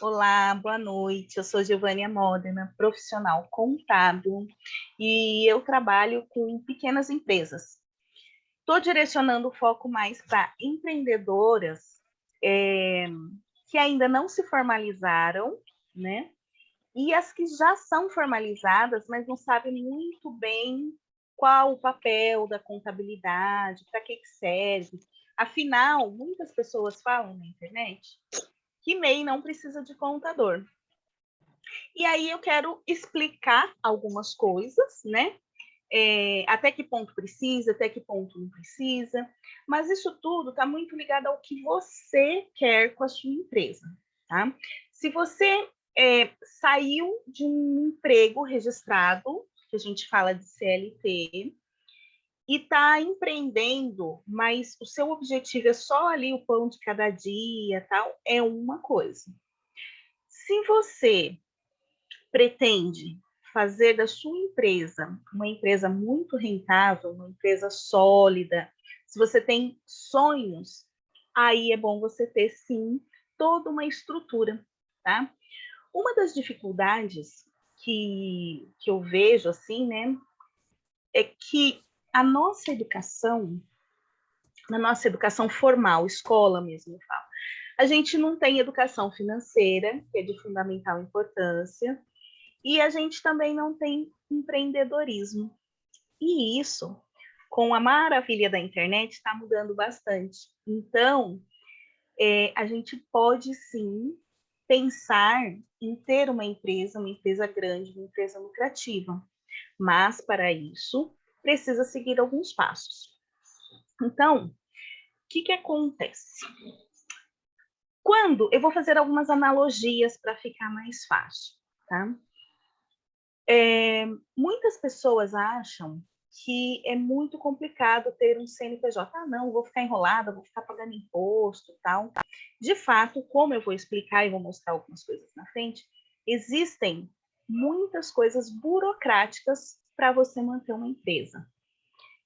Olá, boa noite. Eu sou Giovânia Modena, profissional contábil, e eu trabalho com pequenas empresas. Estou direcionando o foco mais para empreendedoras que ainda não se formalizaram, né? E as que já são formalizadas, mas não sabem muito bem qual o papel da contabilidade, para que serve. Afinal, muitas pessoas falam na internet que MEI não precisa de contador. E aí eu quero explicar algumas coisas, né? Até que ponto precisa, até que ponto não precisa, mas isso tudo está muito ligado ao que você quer com a sua empresa, tá? Se você saiu de um emprego registrado, que a gente fala de CLT, e está empreendendo, mas o seu objetivo é só ali o pão de cada dia, tal, é uma coisa. Se você pretende fazer da sua empresa uma empresa muito rentável, uma empresa sólida, se você tem sonhos, aí é bom você ter, sim, toda uma estrutura, tá? Uma das dificuldades que eu vejo, assim, né, é que a nossa educação, na nossa educação formal, escola mesmo, eu falo, a gente não tem educação financeira, que é de fundamental importância, e a gente também não tem empreendedorismo. E isso, com a maravilha da internet, está mudando bastante. Então, a gente pode sim pensar em ter uma empresa grande, uma empresa lucrativa. Mas, para isso, precisa seguir alguns passos. Então, o que acontece? Quando eu vou fazer algumas analogias para ficar mais fácil, tá? Muitas pessoas acham que é muito complicado ter um CNPJ. Ah, não, vou ficar enrolada, vou ficar pagando imposto e tal. De fato, como eu vou explicar e vou mostrar algumas coisas na frente, existem muitas coisas burocráticas para você manter uma empresa.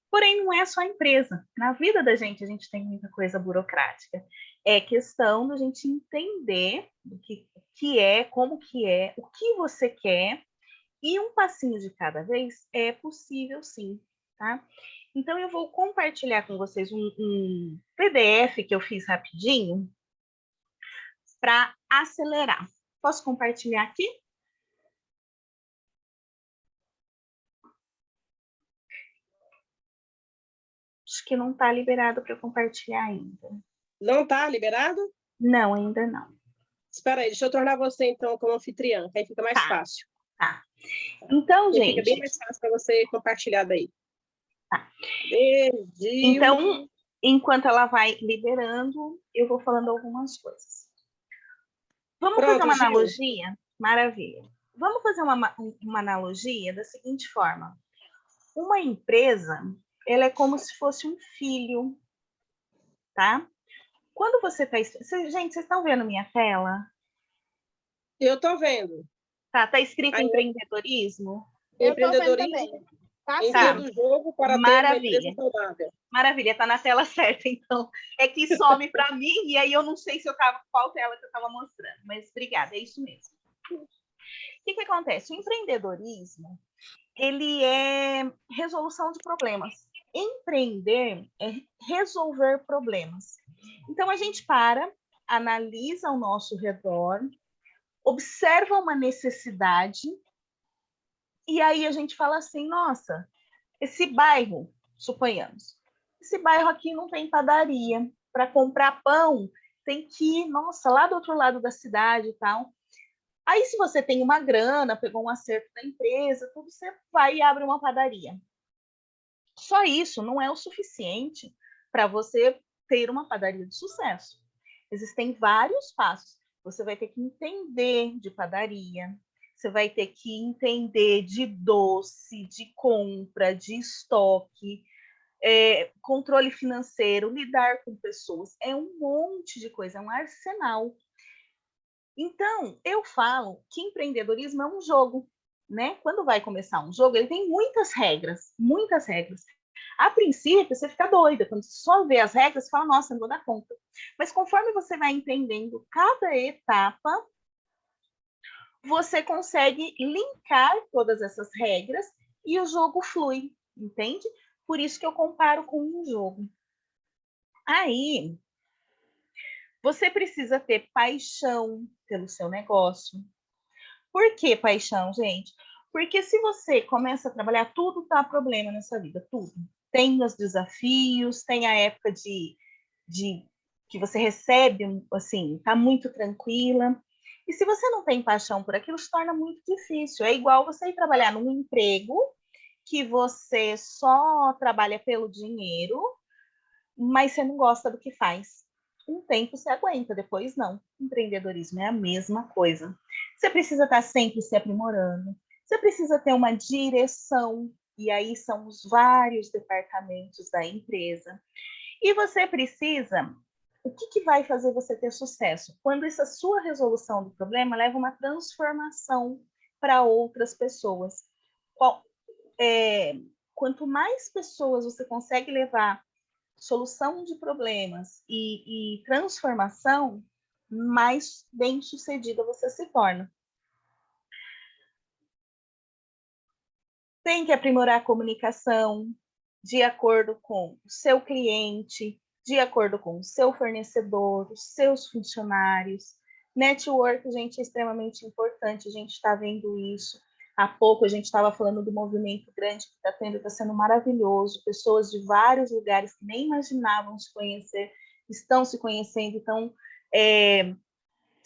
Porém, não é só a empresa. Na vida da gente, a gente tem muita coisa burocrática. É questão da gente entender o que é, como que é, o que você quer, e um passinho de cada vez é possível, sim, tá? Então, eu vou compartilhar com vocês um PDF que eu fiz rapidinho para acelerar. Posso compartilhar aqui? Acho que não está liberado para compartilhar ainda. Não está liberado? Não, ainda não. Espera aí, deixa eu tornar você, então, como anfitriã, que aí fica mais fácil. Tá. Então, e gente... Fica bem mais fácil para você compartilhar daí. Tá. Beijinho. Então, enquanto ela vai liberando, eu vou falando algumas coisas. Vamos Pronto, fazer uma Gil. analogia? Maravilha. Vamos fazer uma analogia da seguinte forma. Uma empresa, ela é como se fosse um filho, tá? Quando você está... Gente, vocês estão vendo minha tela? Eu estou vendo. Tá escrito empreendedorismo? Eu tô vendo também. Tá, do jogo para ter uma empresa saudável. Maravilha, tá na tela certa, então. É que some para mim e aí eu não sei se eu tava qual tela que eu estava mostrando, mas obrigada, é isso mesmo. O que acontece? O empreendedorismo, ele é resolução de problemas. Empreender é resolver problemas. Então, a gente analisa ao nosso redor, observa uma necessidade, e aí a gente fala assim, nossa, esse bairro, suponhamos, esse bairro aqui não tem padaria. Para comprar pão, tem que ir, nossa, lá do outro lado da cidade e tal. Aí, se você tem uma grana, pegou um acerto da empresa, tudo, você vai e abre uma padaria. Só isso não é o suficiente para você ter uma padaria de sucesso. Existem vários passos. Você vai ter que entender de padaria, você vai ter que entender de doce, de compra, de estoque, controle financeiro, lidar com pessoas. É um monte de coisa, é um arsenal. Então, eu falo que empreendedorismo é um jogo, né? Quando vai começar um jogo, ele tem muitas regras, muitas regras. A princípio, você fica doida. Quando você só vê as regras, você fala, nossa, não vou dar conta. Mas conforme você vai entendendo cada etapa, você consegue linkar todas essas regras e o jogo flui, entende? Por isso que eu comparo com um jogo. Aí, você precisa ter paixão pelo seu negócio. Por que paixão, gente? Porque se você começa a trabalhar, tudo dá problema nessa vida, tudo. Tem os desafios, tem a época de que você recebe, assim, tá muito tranquila. E se você não tem paixão por aquilo, se torna muito difícil. É igual você ir trabalhar num emprego que você só trabalha pelo dinheiro, mas você não gosta do que faz. Um tempo você aguenta, depois não. Empreendedorismo é a mesma coisa. Você precisa estar sempre se aprimorando. Você precisa ter uma direção, e aí são os vários departamentos da empresa. E você precisa. O que vai fazer você ter sucesso? Quando essa sua resolução do problema leva uma transformação para outras pessoas. Quanto mais pessoas você consegue levar solução de problemas e transformação, mais bem-sucedida você se torna. Tem que aprimorar a comunicação de acordo com o seu cliente, de acordo com o seu fornecedor, os seus funcionários. Network, gente, é extremamente importante, a gente está vendo isso. Há pouco a gente estava falando do movimento grande que está tendo, está sendo maravilhoso. Pessoas de vários lugares que nem imaginavam se conhecer, estão se conhecendo, estão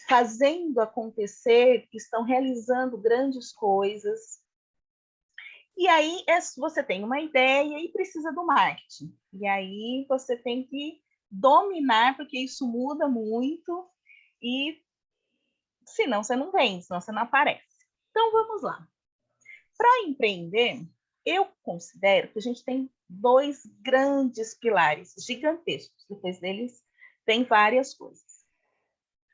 fazendo acontecer, estão realizando grandes coisas. E aí você tem uma ideia e precisa do marketing. E aí você tem que dominar, porque isso muda muito, e senão você não vende, senão você não aparece. Então vamos lá. Para empreender, eu considero que a gente tem dois grandes pilares gigantescos. Depois deles tem várias coisas.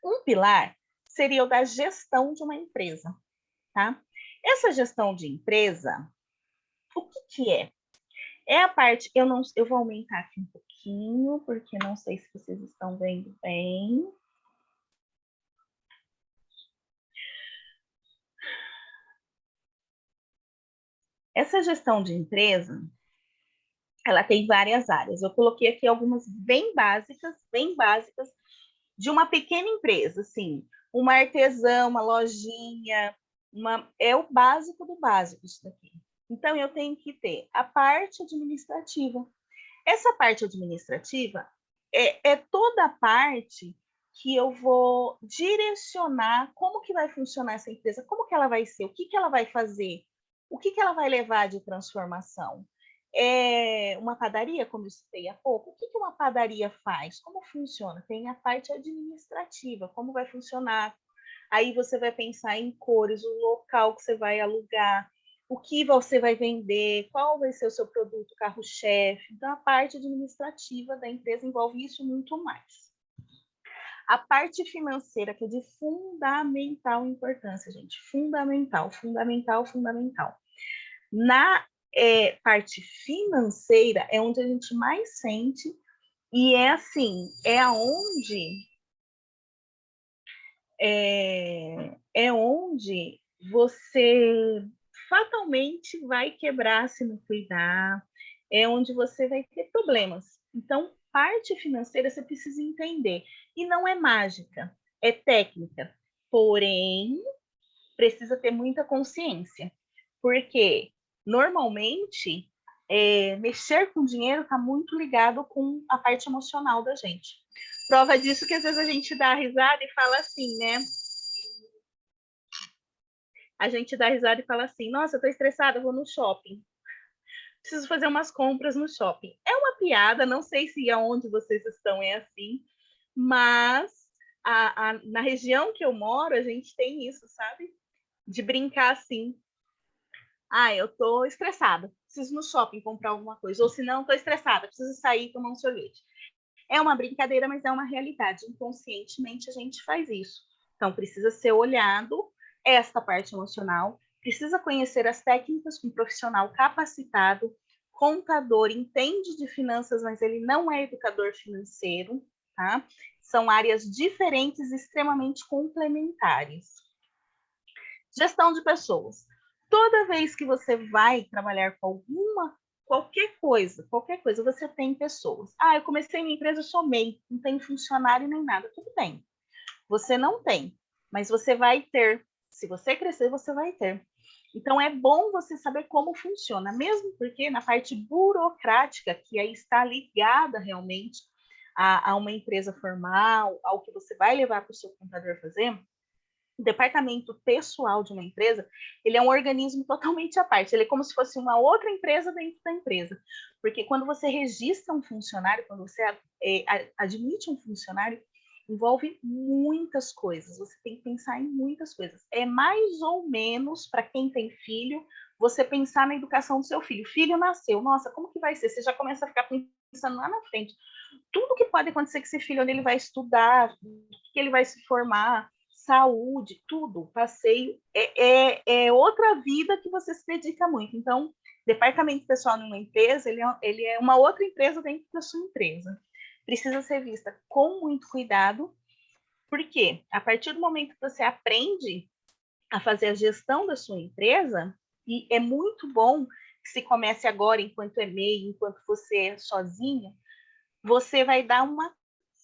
Um pilar seria o da gestão de uma empresa, tá? Essa gestão de empresa, o que é? É a parte, eu vou aumentar aqui um pouquinho, porque não sei se vocês estão vendo bem. Essa gestão de empresa, ela tem várias áreas. Eu coloquei aqui algumas bem básicas, de uma pequena empresa, assim, uma artesã, uma lojinha, é o básico do básico isso daqui. Então, eu tenho que ter a parte administrativa. Essa parte administrativa é toda a parte que eu vou direcionar como que vai funcionar essa empresa, como que ela vai ser, o que que ela vai fazer, o que que ela vai levar de transformação. É uma padaria, como eu citei há pouco, o que que uma padaria faz? Como funciona? Tem a parte administrativa, como vai funcionar. Aí você vai pensar em cores, o local que você vai alugar, o que você vai vender, qual vai ser o seu produto carro-chefe. Então, a parte administrativa da empresa envolve isso muito mais. A parte financeira, que é de fundamental importância, gente. Fundamental, fundamental, fundamental. Na parte financeira é onde a gente mais sente, e é assim, é onde você fatalmente vai quebrar se não cuidar, é onde você vai ter problemas. Então, parte financeira você precisa entender. E não é mágica, é técnica. Porém, precisa ter muita consciência. Porque, normalmente, mexer com dinheiro está muito ligado com a parte emocional da gente. Prova disso que às vezes a gente dá risada e fala assim, né? A gente dá risada e fala assim, nossa, eu tô estressada, vou no shopping. Preciso fazer umas compras no shopping. É uma piada, não sei se aonde vocês estão é assim, mas na região que eu moro, a gente tem isso, sabe? De brincar assim. Ah, eu tô estressada, preciso ir no shopping comprar alguma coisa. Ou se não, tô estressada, preciso sair e tomar um sorvete. É uma brincadeira, mas é uma realidade. Inconscientemente a gente faz isso. Então, precisa ser olhado esta parte emocional, precisa conhecer as técnicas com um profissional capacitado, contador, entende de finanças, mas ele não é educador financeiro, tá? São áreas diferentes e extremamente complementares. Gestão de pessoas. Toda vez que você vai trabalhar com qualquer coisa, você tem pessoas. Ah, eu comecei minha empresa, eu sou MEI, não tenho funcionário nem nada. Tudo bem. Você não tem, mas você vai ter. Se você crescer, você vai ter. Então, é bom você saber como funciona, mesmo porque na parte burocrática, que aí está ligada realmente a uma empresa formal, ao que você vai levar para o seu contador fazer, o departamento pessoal de uma empresa, ele é um organismo totalmente à parte. Ele é como se fosse uma outra empresa dentro da empresa. Porque quando você registra um funcionário, quando você admite um funcionário, envolve muitas coisas. Você tem que pensar em muitas coisas. É mais ou menos, para quem tem filho, você pensar na educação do seu filho. Filho nasceu, nossa, como que vai ser? Você já começa a ficar pensando lá na frente. Tudo que pode acontecer com esse filho, onde ele vai estudar, que ele vai se formar, saúde, tudo, passeio, é outra vida que você se dedica muito. Então, departamento pessoal numa empresa, ele é uma outra empresa dentro da sua empresa. Precisa ser vista com muito cuidado, porque a partir do momento que você aprende a fazer a gestão da sua empresa, e é muito bom que se comece agora, enquanto é MEI, enquanto você é sozinho, você vai dar uma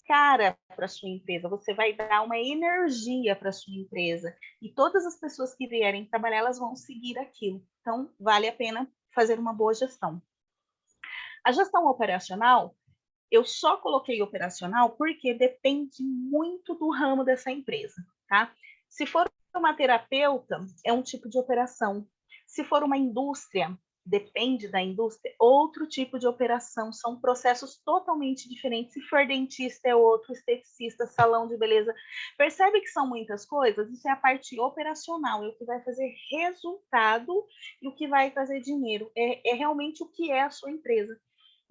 cara para sua empresa, você vai dar uma energia para sua empresa e todas as pessoas que vierem trabalhar, elas vão seguir aquilo. Então, vale a pena fazer uma boa gestão. A gestão operacional, eu só coloquei operacional porque depende muito do ramo dessa empresa, tá? Se for uma terapeuta, é um tipo de operação. Se for uma indústria, depende da indústria, outro tipo de operação, são processos totalmente diferentes. Se for dentista, é outro, esteticista, salão de beleza. Percebe que são muitas coisas? Isso é a parte operacional, é o que vai fazer resultado e o que vai trazer dinheiro. É realmente o que é a sua empresa.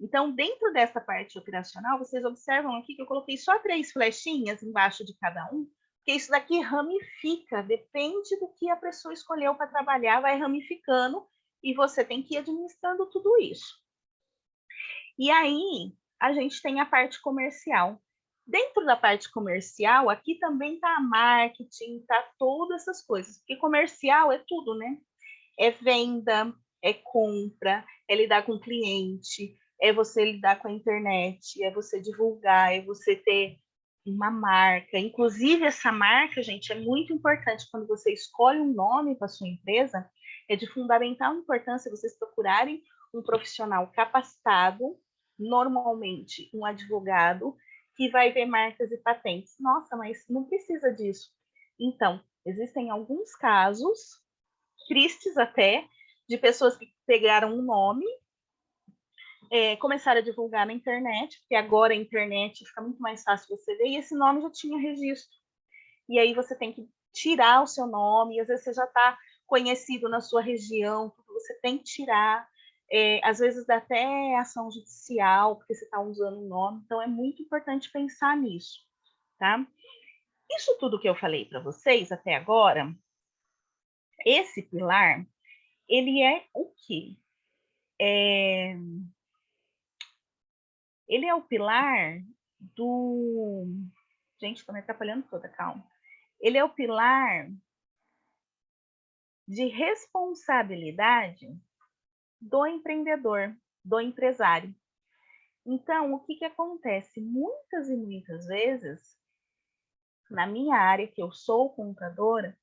Então, dentro dessa parte operacional, vocês observam aqui que eu coloquei só 3 flechinhas embaixo de cada um, porque isso daqui ramifica, depende do que a pessoa escolheu para trabalhar, vai ramificando e você tem que ir administrando tudo isso. E aí, a gente tem a parte comercial. Dentro da parte comercial, aqui também está a marketing, está todas essas coisas, porque comercial é tudo, né? É venda, é compra, é lidar com o cliente, é você lidar com a internet, é você divulgar, é você ter uma marca. Inclusive, essa marca, gente, é muito importante quando você escolhe um nome para sua empresa, é de fundamental importância vocês procurarem um profissional capacitado, normalmente um advogado, que vai ver marcas e patentes. Nossa, mas não precisa disso. Então, existem alguns casos tristes até, de pessoas que pegaram um nome, começaram a divulgar na internet, porque agora a internet fica muito mais fácil você ver, e esse nome já tinha registro. E aí você tem que tirar o seu nome, e às vezes você já está conhecido na sua região, você tem que tirar. Às vezes dá até ação judicial, porque você está usando o nome, então é muito importante pensar nisso, tá? Isso tudo que eu falei para vocês até agora, esse pilar, ele é o quê? Ele é o pilar do... Gente, estou me atrapalhando toda, calma. Ele é o pilar de responsabilidade do empreendedor, do empresário. Então, o que, que acontece? Muitas e muitas vezes, na minha área, que eu sou contadora,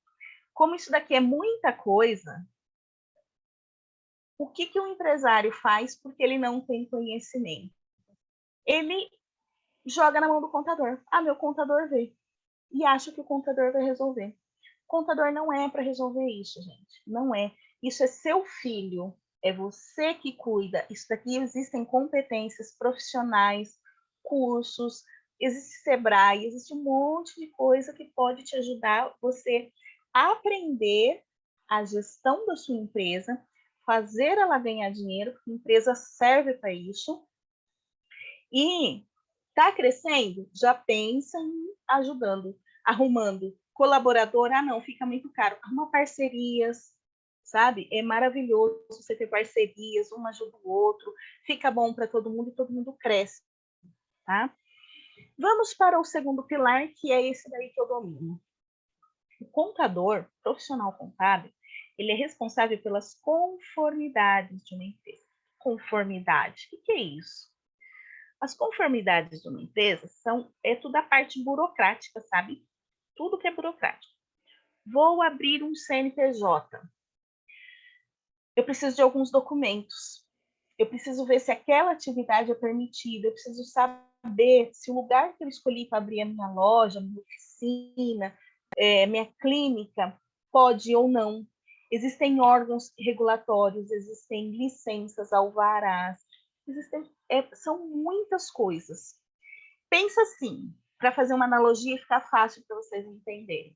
como isso daqui é muita coisa, o que, que o empresário faz porque ele não tem conhecimento? Ele joga na mão do contador. Ah, meu contador vê. E acha que o contador vai resolver. O contador não é para resolver isso, gente. Não é. Isso é seu filho. É você que cuida. Isso daqui existem competências profissionais, cursos, existe Sebrae, existe um monte de coisa que pode te ajudar você a aprender a gestão da sua empresa, fazer ela ganhar dinheiro, porque a empresa serve para isso. E está crescendo? Já pensa em ajudando, arrumando colaborador. Ah, não, fica muito caro. Arruma parcerias, sabe? É maravilhoso você ter parcerias, um ajuda o outro, fica bom para todo mundo e todo mundo cresce, tá? Vamos para o segundo pilar, que é esse daí que eu domino. O contador, profissional contábil, ele é responsável pelas conformidades de uma empresa. Conformidade, o que é isso? As conformidades de uma empresa é tudo a parte burocrática, sabe? Tudo que é burocrático. Vou abrir um CNPJ. Eu preciso de alguns documentos. Eu preciso ver se aquela atividade é permitida. Eu preciso saber se o lugar que eu escolhi para abrir a minha loja, minha oficina, minha clínica, pode ou não. Existem órgãos regulatórios, existem licenças, alvarás, são muitas coisas. Pensa assim, para fazer uma analogia e ficar fácil para vocês entenderem.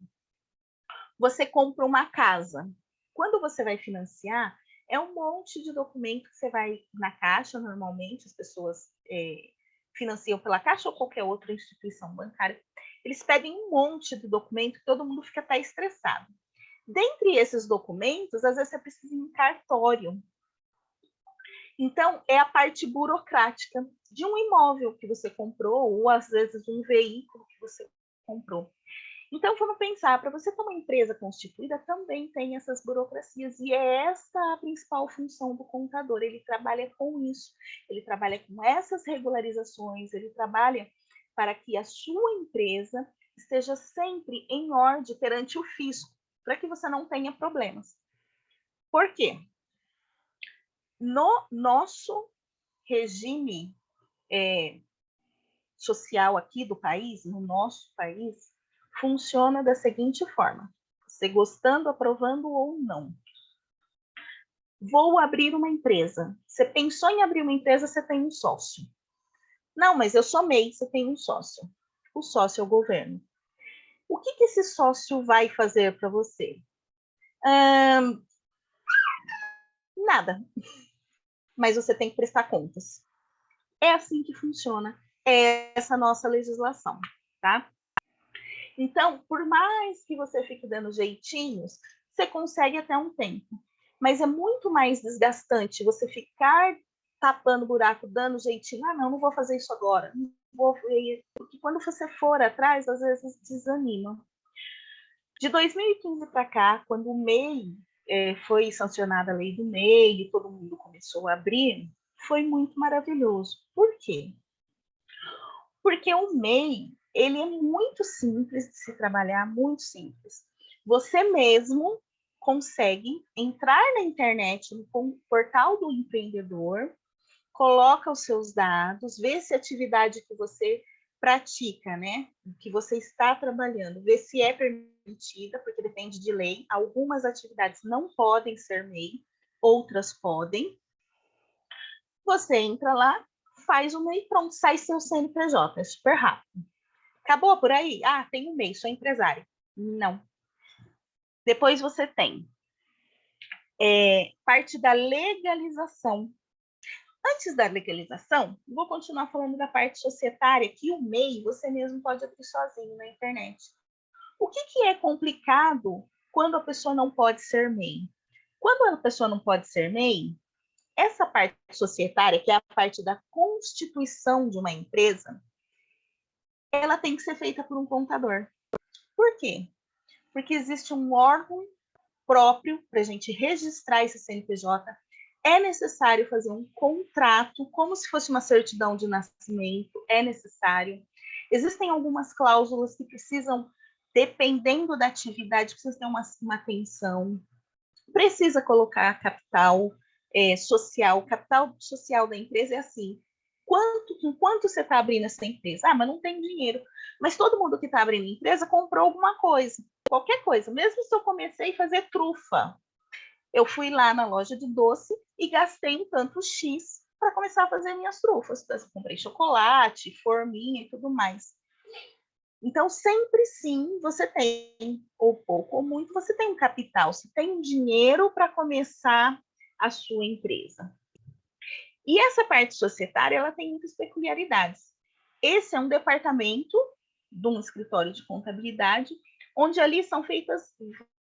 Você compra uma casa. Quando você vai financiar, é um monte de documento que você vai na Caixa, normalmente, as pessoas financiam pela Caixa ou qualquer outra instituição bancária. Eles pedem um monte de documento que todo mundo fica até estressado. Dentre esses documentos, às vezes você precisa ir em cartório. Então, é a parte burocrática de um imóvel que você comprou, ou às vezes de um veículo que você comprou. Então, vamos pensar, para você ter uma empresa constituída, também tem essas burocracias, e é essa a principal função do contador. Ele trabalha com isso, ele trabalha com essas regularizações, ele trabalha para que a sua empresa esteja sempre em ordem perante o fisco, para que você não tenha problemas. Por quê? No nosso regime social aqui do país, no nosso país, funciona da seguinte forma: você gostando, aprovando ou não. Vou abrir uma empresa. Você pensou em abrir uma empresa, você tem um sócio. Não, mas eu sou MEI, você tem um sócio. O sócio é o governo. O que esse sócio vai fazer para você? Nada. Mas você tem que prestar contas. É assim que funciona essa nossa legislação, tá? Então, por mais que você fique dando jeitinhos, você consegue até um tempo. Mas é muito mais desgastante você ficar tapando buraco, dando jeitinho. Ah, não vou fazer isso agora. Não vou ver. Porque quando você for atrás, às vezes desanima. De 2015 para cá, quando o MEI foi sancionada a lei do MEI e todo mundo começou a abrir, foi muito maravilhoso. Por quê? Porque o MEI, ele é muito simples de se trabalhar, muito simples. Você mesmo consegue entrar na internet, no portal do empreendedor, coloca os seus dados, vê se a atividade que você pratica, né, que você está trabalhando, vê se é permitida, porque depende de lei. Algumas atividades não podem ser MEI, outras podem. Você entra lá, faz o MEI, pronto, sai seu CNPJ, é super rápido. Acabou por aí? Ah, tem um MEI, sou empresária. Não. Depois você tem parte da legalização. Antes da legalização, vou continuar falando da parte societária, que o MEI você mesmo pode abrir sozinho na internet. O que é complicado quando a pessoa não pode ser MEI? Quando a pessoa não pode ser MEI, essa parte societária, que é a parte da constituição de uma empresa, ela tem que ser feita por um contador. Por quê? Porque existe um órgão próprio para a gente registrar esse CNPJ. É necessário fazer um contrato, como se fosse uma certidão de nascimento, é necessário. Existem algumas cláusulas que precisam, dependendo da atividade, precisa ter uma atenção. Precisa colocar capital social. O capital social da empresa é assim: quanto você está abrindo essa empresa? Ah, mas não tem dinheiro. Mas todo mundo que está abrindo empresa comprou alguma coisa, qualquer coisa. Mesmo se eu comecei a fazer trufa, eu fui lá na loja de doce e gastei um tanto X para começar a fazer minhas trufas. Então, eu comprei chocolate, forminha e tudo mais. Então, sempre sim, você tem, ou pouco ou muito, você tem um capital, você tem um dinheiro para começar a sua empresa. E essa parte societária, ela tem muitas peculiaridades. Esse é um departamento de um escritório de contabilidade, onde ali são feitas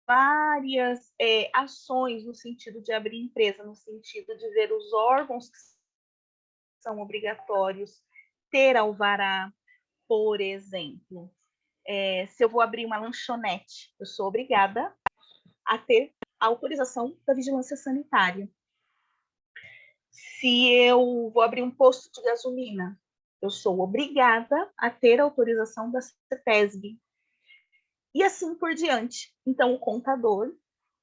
várias ações no sentido de abrir empresa, no sentido de ver os órgãos que são obrigatórios, ter alvará, por exemplo. se eu vou abrir uma lanchonete, eu sou obrigada a ter a autorização da vigilância sanitária. Se eu vou abrir um posto de gasolina, eu sou obrigada a ter a autorização da CETESB. E assim por diante. Então, o contador,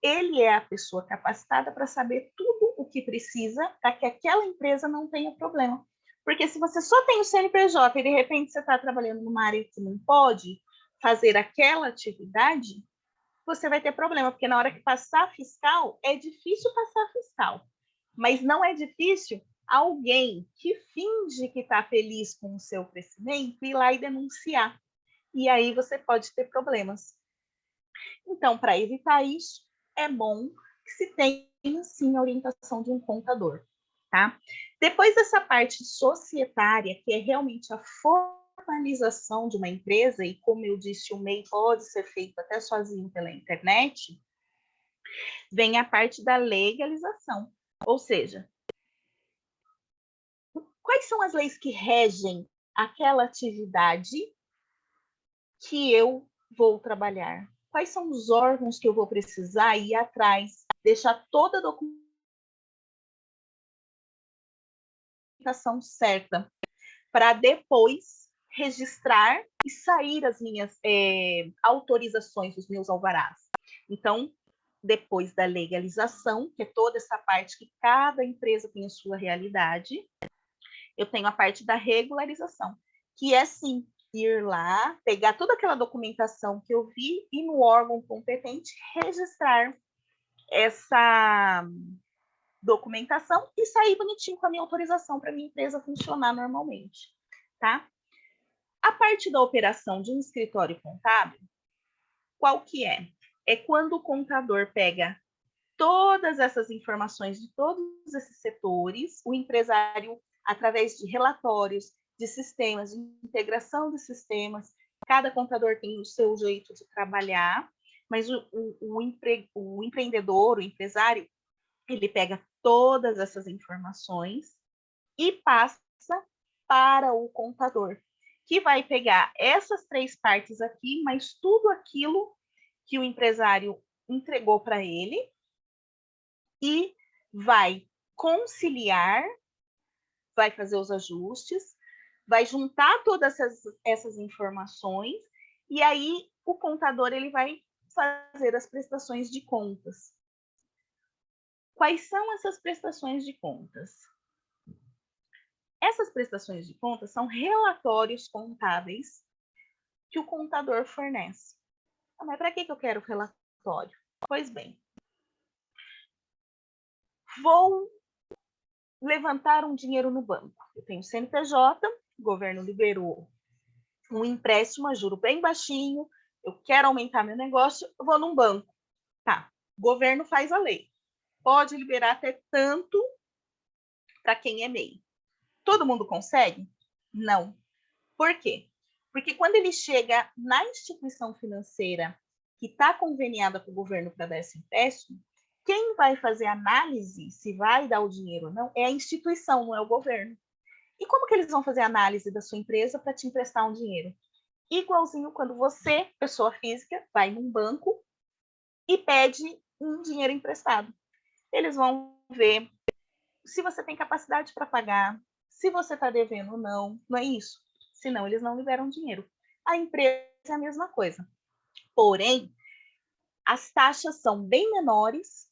ele é a pessoa capacitada para saber tudo o que precisa para que aquela empresa não tenha problema. Porque se você só tem o CNPJ e de repente você está trabalhando numa área que não pode fazer aquela atividade, você vai ter problema, porque na hora que passar fiscal, é difícil passar fiscal. Mas não é difícil alguém que finge que está feliz com o seu crescimento ir lá e denunciar. E aí você pode ter problemas. Então, para evitar isso, é bom que se tenha, sim, a orientação de um contador, tá? Depois dessa parte societária, que é realmente a formalização de uma empresa, e como eu disse, o MEI pode ser feito até sozinho pela internet, vem a parte da legalização, ou seja, quais são as leis que regem aquela atividade que eu vou trabalhar? Quais são os órgãos que eu vou precisar ir atrás, deixar toda a documentação certa, para depois registrar e sair as minhas autorizações, os meus alvarás. Então, depois da legalização, que é toda essa parte que cada empresa tem a sua realidade, eu tenho a parte da regularização, que é sim ir lá, pegar toda aquela documentação que eu vi e no órgão competente registrar essa documentação e sair bonitinho com a minha autorização para minha empresa funcionar normalmente, tá? A parte da operação de um escritório contábil, qual que é? É quando o contador pega todas essas informações de todos esses setores, o empresário, através de relatórios, de sistemas, de integração de sistemas, cada contador tem o seu jeito de trabalhar, mas o empreendedor, o empresário, ele pega todas essas informações e passa para o contador, que vai pegar essas 3 partes aqui, mas tudo aquilo que o empresário entregou para ele e vai conciliar, vai fazer os ajustes, vai juntar todas essas informações e aí o contador ele vai fazer as prestações de contas. Quais são essas prestações de contas? Essas prestações de contas são relatórios contábeis que o contador fornece. Ah, mas para que eu quero o relatório? Pois bem, vou levantar um dinheiro no banco. Eu tenho CNPJ, o governo liberou um empréstimo a juro bem baixinho, eu quero aumentar meu negócio, eu vou num banco. Tá, o governo faz a lei. Pode liberar até tanto para quem é MEI. Todo mundo consegue? Não. Por quê? Porque quando ele chega na instituição financeira que está conveniada com o governo para dar esse empréstimo, quem vai fazer análise se vai dar o dinheiro ou não é a instituição, não é o governo. E como que eles vão fazer análise da sua empresa para te emprestar um dinheiro? Igualzinho quando você, pessoa física, vai num banco e pede um dinheiro emprestado. Eles vão ver se você tem capacidade para pagar, se você está devendo ou não, não é isso? Senão eles não liberam dinheiro. A empresa é a mesma coisa. Porém, as taxas são bem menores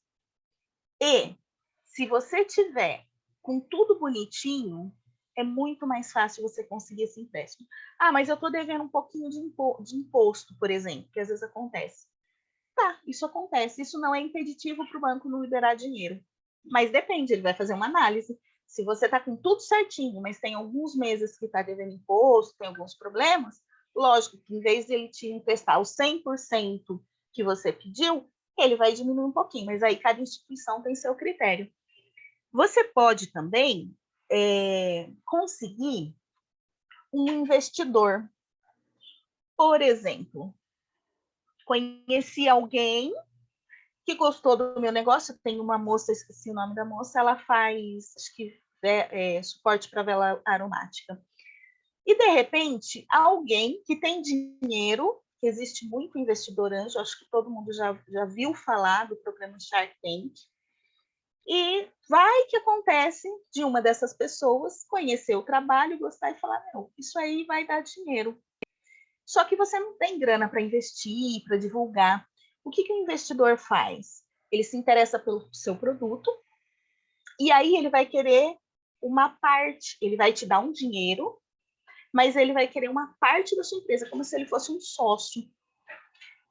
e se você tiver com tudo bonitinho, é muito mais fácil você conseguir esse empréstimo. Ah, mas eu estou devendo um pouquinho de imposto, por exemplo, que às vezes acontece. Tá, isso acontece. Isso não é impeditivo para o banco não liberar dinheiro. Mas depende, ele vai fazer uma análise. Se você está com tudo certinho, mas tem alguns meses que está devendo imposto, tem alguns problemas, lógico que em vez de ele te emprestar o 100% que você pediu, ele vai diminuir um pouquinho, mas aí cada instituição tem seu critério. Você pode também conseguir um investidor. Por exemplo, conheci alguém que gostou do meu negócio. Tem uma moça, esqueci o nome da moça, ela faz, acho que suporte para vela aromática. E, de repente, alguém que tem dinheiro que existe muito investidor anjo, acho que todo mundo já viu falar do programa Shark Tank. E vai que acontece de uma dessas pessoas conhecer o trabalho, gostar e falar, não, isso aí vai dar dinheiro. Só que você não tem grana para investir, para divulgar. O que o investidor faz? Ele se interessa pelo seu produto e aí ele vai querer uma parte, ele vai te dar um dinheiro, mas ele vai querer uma parte da sua empresa, como se ele fosse um sócio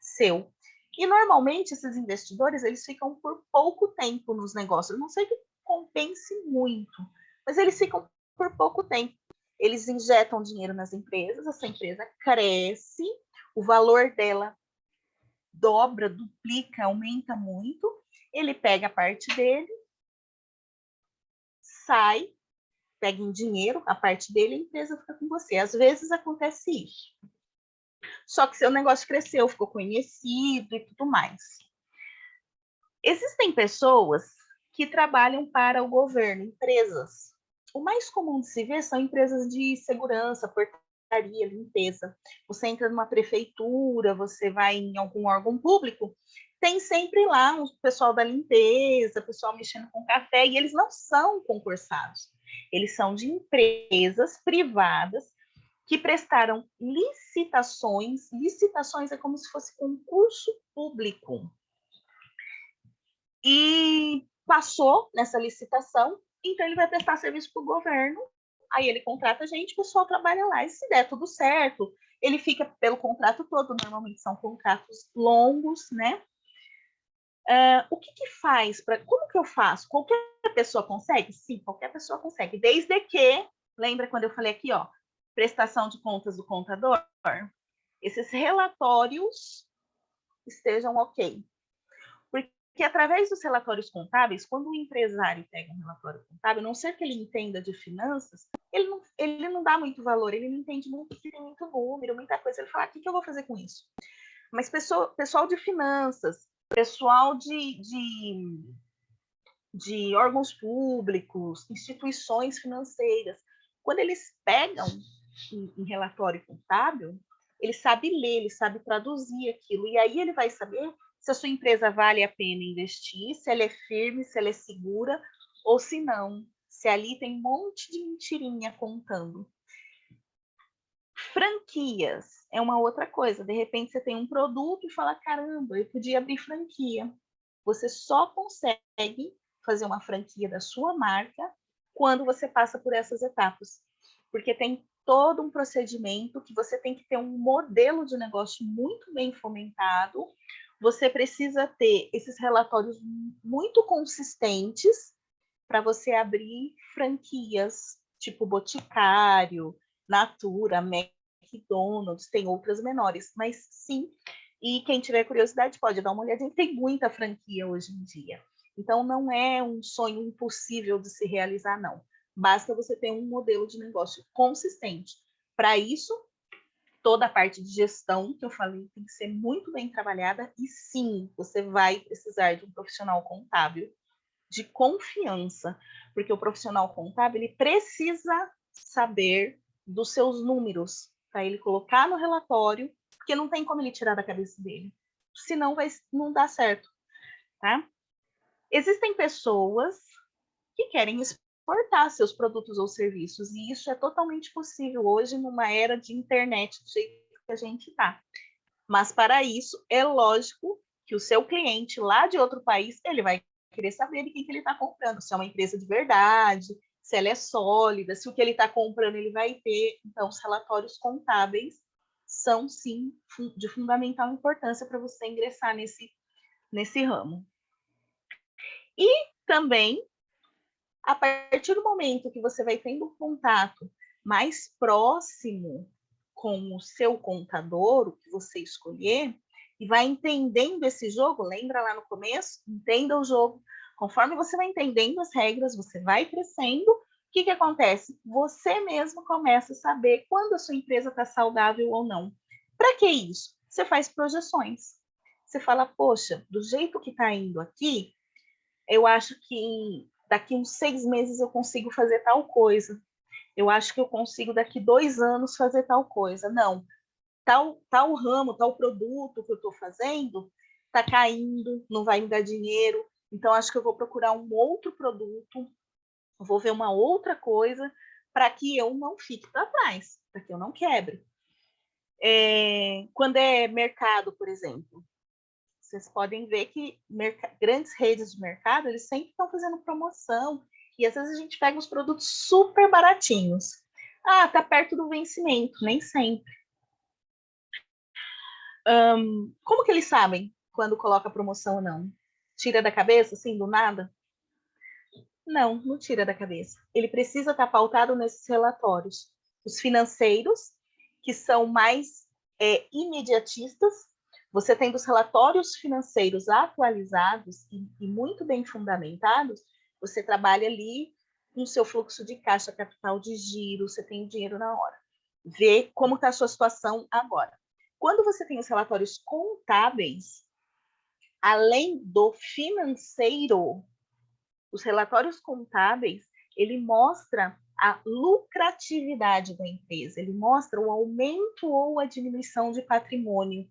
seu. E normalmente esses investidores, eles ficam por pouco tempo nos negócios. Não sei que compense muito, mas eles ficam por pouco tempo. Eles injetam dinheiro nas empresas, essa empresa cresce, o valor dela dobra, duplica, aumenta muito. Ele pega a parte dele, sai, pega em dinheiro a parte dele e a empresa fica com você. Às vezes acontece isso. Só que seu negócio cresceu, ficou conhecido e tudo mais. Existem pessoas que trabalham para o governo, empresas. O mais comum de se ver são empresas de segurança, portaria, limpeza. Você entra numa prefeitura, você vai em algum órgão público, tem sempre lá um pessoal da limpeza, pessoal mexendo com café, e eles não são concursados. Eles são de empresas privadas que prestaram licitações. Licitações é como se fosse concurso público. E passou nessa licitação, então ele vai prestar serviço para o governo, aí ele contrata a gente, o pessoal trabalha lá, e se der tudo certo, ele fica pelo contrato todo, normalmente são contratos longos, né? O que faz? Como que eu faço? Qualquer pessoa consegue? Sim, qualquer pessoa consegue, desde que, lembra quando eu falei aqui, ó, prestação de contas do contador? Esses relatórios estejam ok. Porque através dos relatórios contábeis, quando o empresário pega um relatório contábil, a não ser que ele entenda de finanças, ele não dá muito valor, ele não entende muito, tem muito número, muita coisa. Ele fala, o que eu vou fazer com isso? Mas pessoal de finanças, pessoal de órgãos públicos, instituições financeiras, quando eles pegam em relatório contábil, ele sabe ler, ele sabe traduzir aquilo, e aí ele vai saber se a sua empresa vale a pena investir, se ela é firme, se ela é segura, ou se não, se ali tem um monte de mentirinha contando. Franquias é uma outra coisa. De repente você tem um produto e fala, caramba, eu podia abrir franquia. Você só consegue fazer uma franquia da sua marca quando você passa por essas etapas. Porque tem todo um procedimento que você tem que ter um modelo de negócio muito bem fomentado. Você precisa ter esses relatórios muito consistentes para você abrir franquias, tipo Boticário, Natura, McDonald's, tem outras menores, mas sim. E quem tiver curiosidade pode dar uma olhadinha, tem muita franquia hoje em dia. Então, não é um sonho impossível de se realizar, não. Basta você ter um modelo de negócio consistente. Para isso, toda a parte de gestão que eu falei tem que ser muito bem trabalhada. E sim, você vai precisar de um profissional contábil de confiança, porque o profissional contábil ele precisa saber dos seus números para ele colocar no relatório, porque não tem como ele tirar da cabeça dele, senão não dá certo, tá? Existem pessoas que querem exportar seus produtos ou serviços, e isso é totalmente possível hoje numa era de internet do jeito que a gente está. Mas para isso, é lógico que o seu cliente lá de outro país, ele vai querer saber de quem que ele está comprando, se é uma empresa de verdade, se ela é sólida, se o que ele está comprando ele vai ter. Então, os relatórios contábeis são, sim, de fundamental importância para você ingressar nesse ramo. E também, a partir do momento que você vai tendo um contato mais próximo com o seu contador, o que você escolher, e vai entendendo esse jogo, lembra lá no começo? Entenda o jogo. Conforme você vai entendendo as regras, você vai crescendo, o que acontece? Você mesmo começa a saber quando a sua empresa está saudável ou não. Para que isso? Você faz projeções. Você fala, poxa, do jeito que está indo aqui, eu acho que daqui uns 6 meses eu consigo fazer tal coisa. Eu acho que eu consigo daqui 2 anos fazer tal coisa. Não, tal ramo, tal produto que eu estou fazendo está caindo, não vai me dar dinheiro, então acho que eu vou procurar um outro produto, vou ver uma outra coisa para que eu não fique para trás, para que eu não quebre. Quando é mercado, por exemplo, vocês podem ver que grandes redes de mercado, eles sempre estão fazendo promoção, e às vezes a gente pega uns produtos super baratinhos. Ah, tá perto do vencimento, nem sempre. Como que eles sabem quando coloca promoção ou não? Tira da cabeça, assim, do nada? Não, não tira da cabeça. Ele precisa estar pautado nesses relatórios. Os financeiros, que são mais imediatistas, você tendo os relatórios financeiros atualizados e muito bem fundamentados, você trabalha ali com o seu fluxo de caixa, capital de giro, você tem dinheiro na hora. Vê como está a sua situação agora. Quando você tem os relatórios contábeis, além do financeiro, os relatórios contábeis, ele mostra a lucratividade da empresa, ele mostra o aumento ou a diminuição de patrimônio.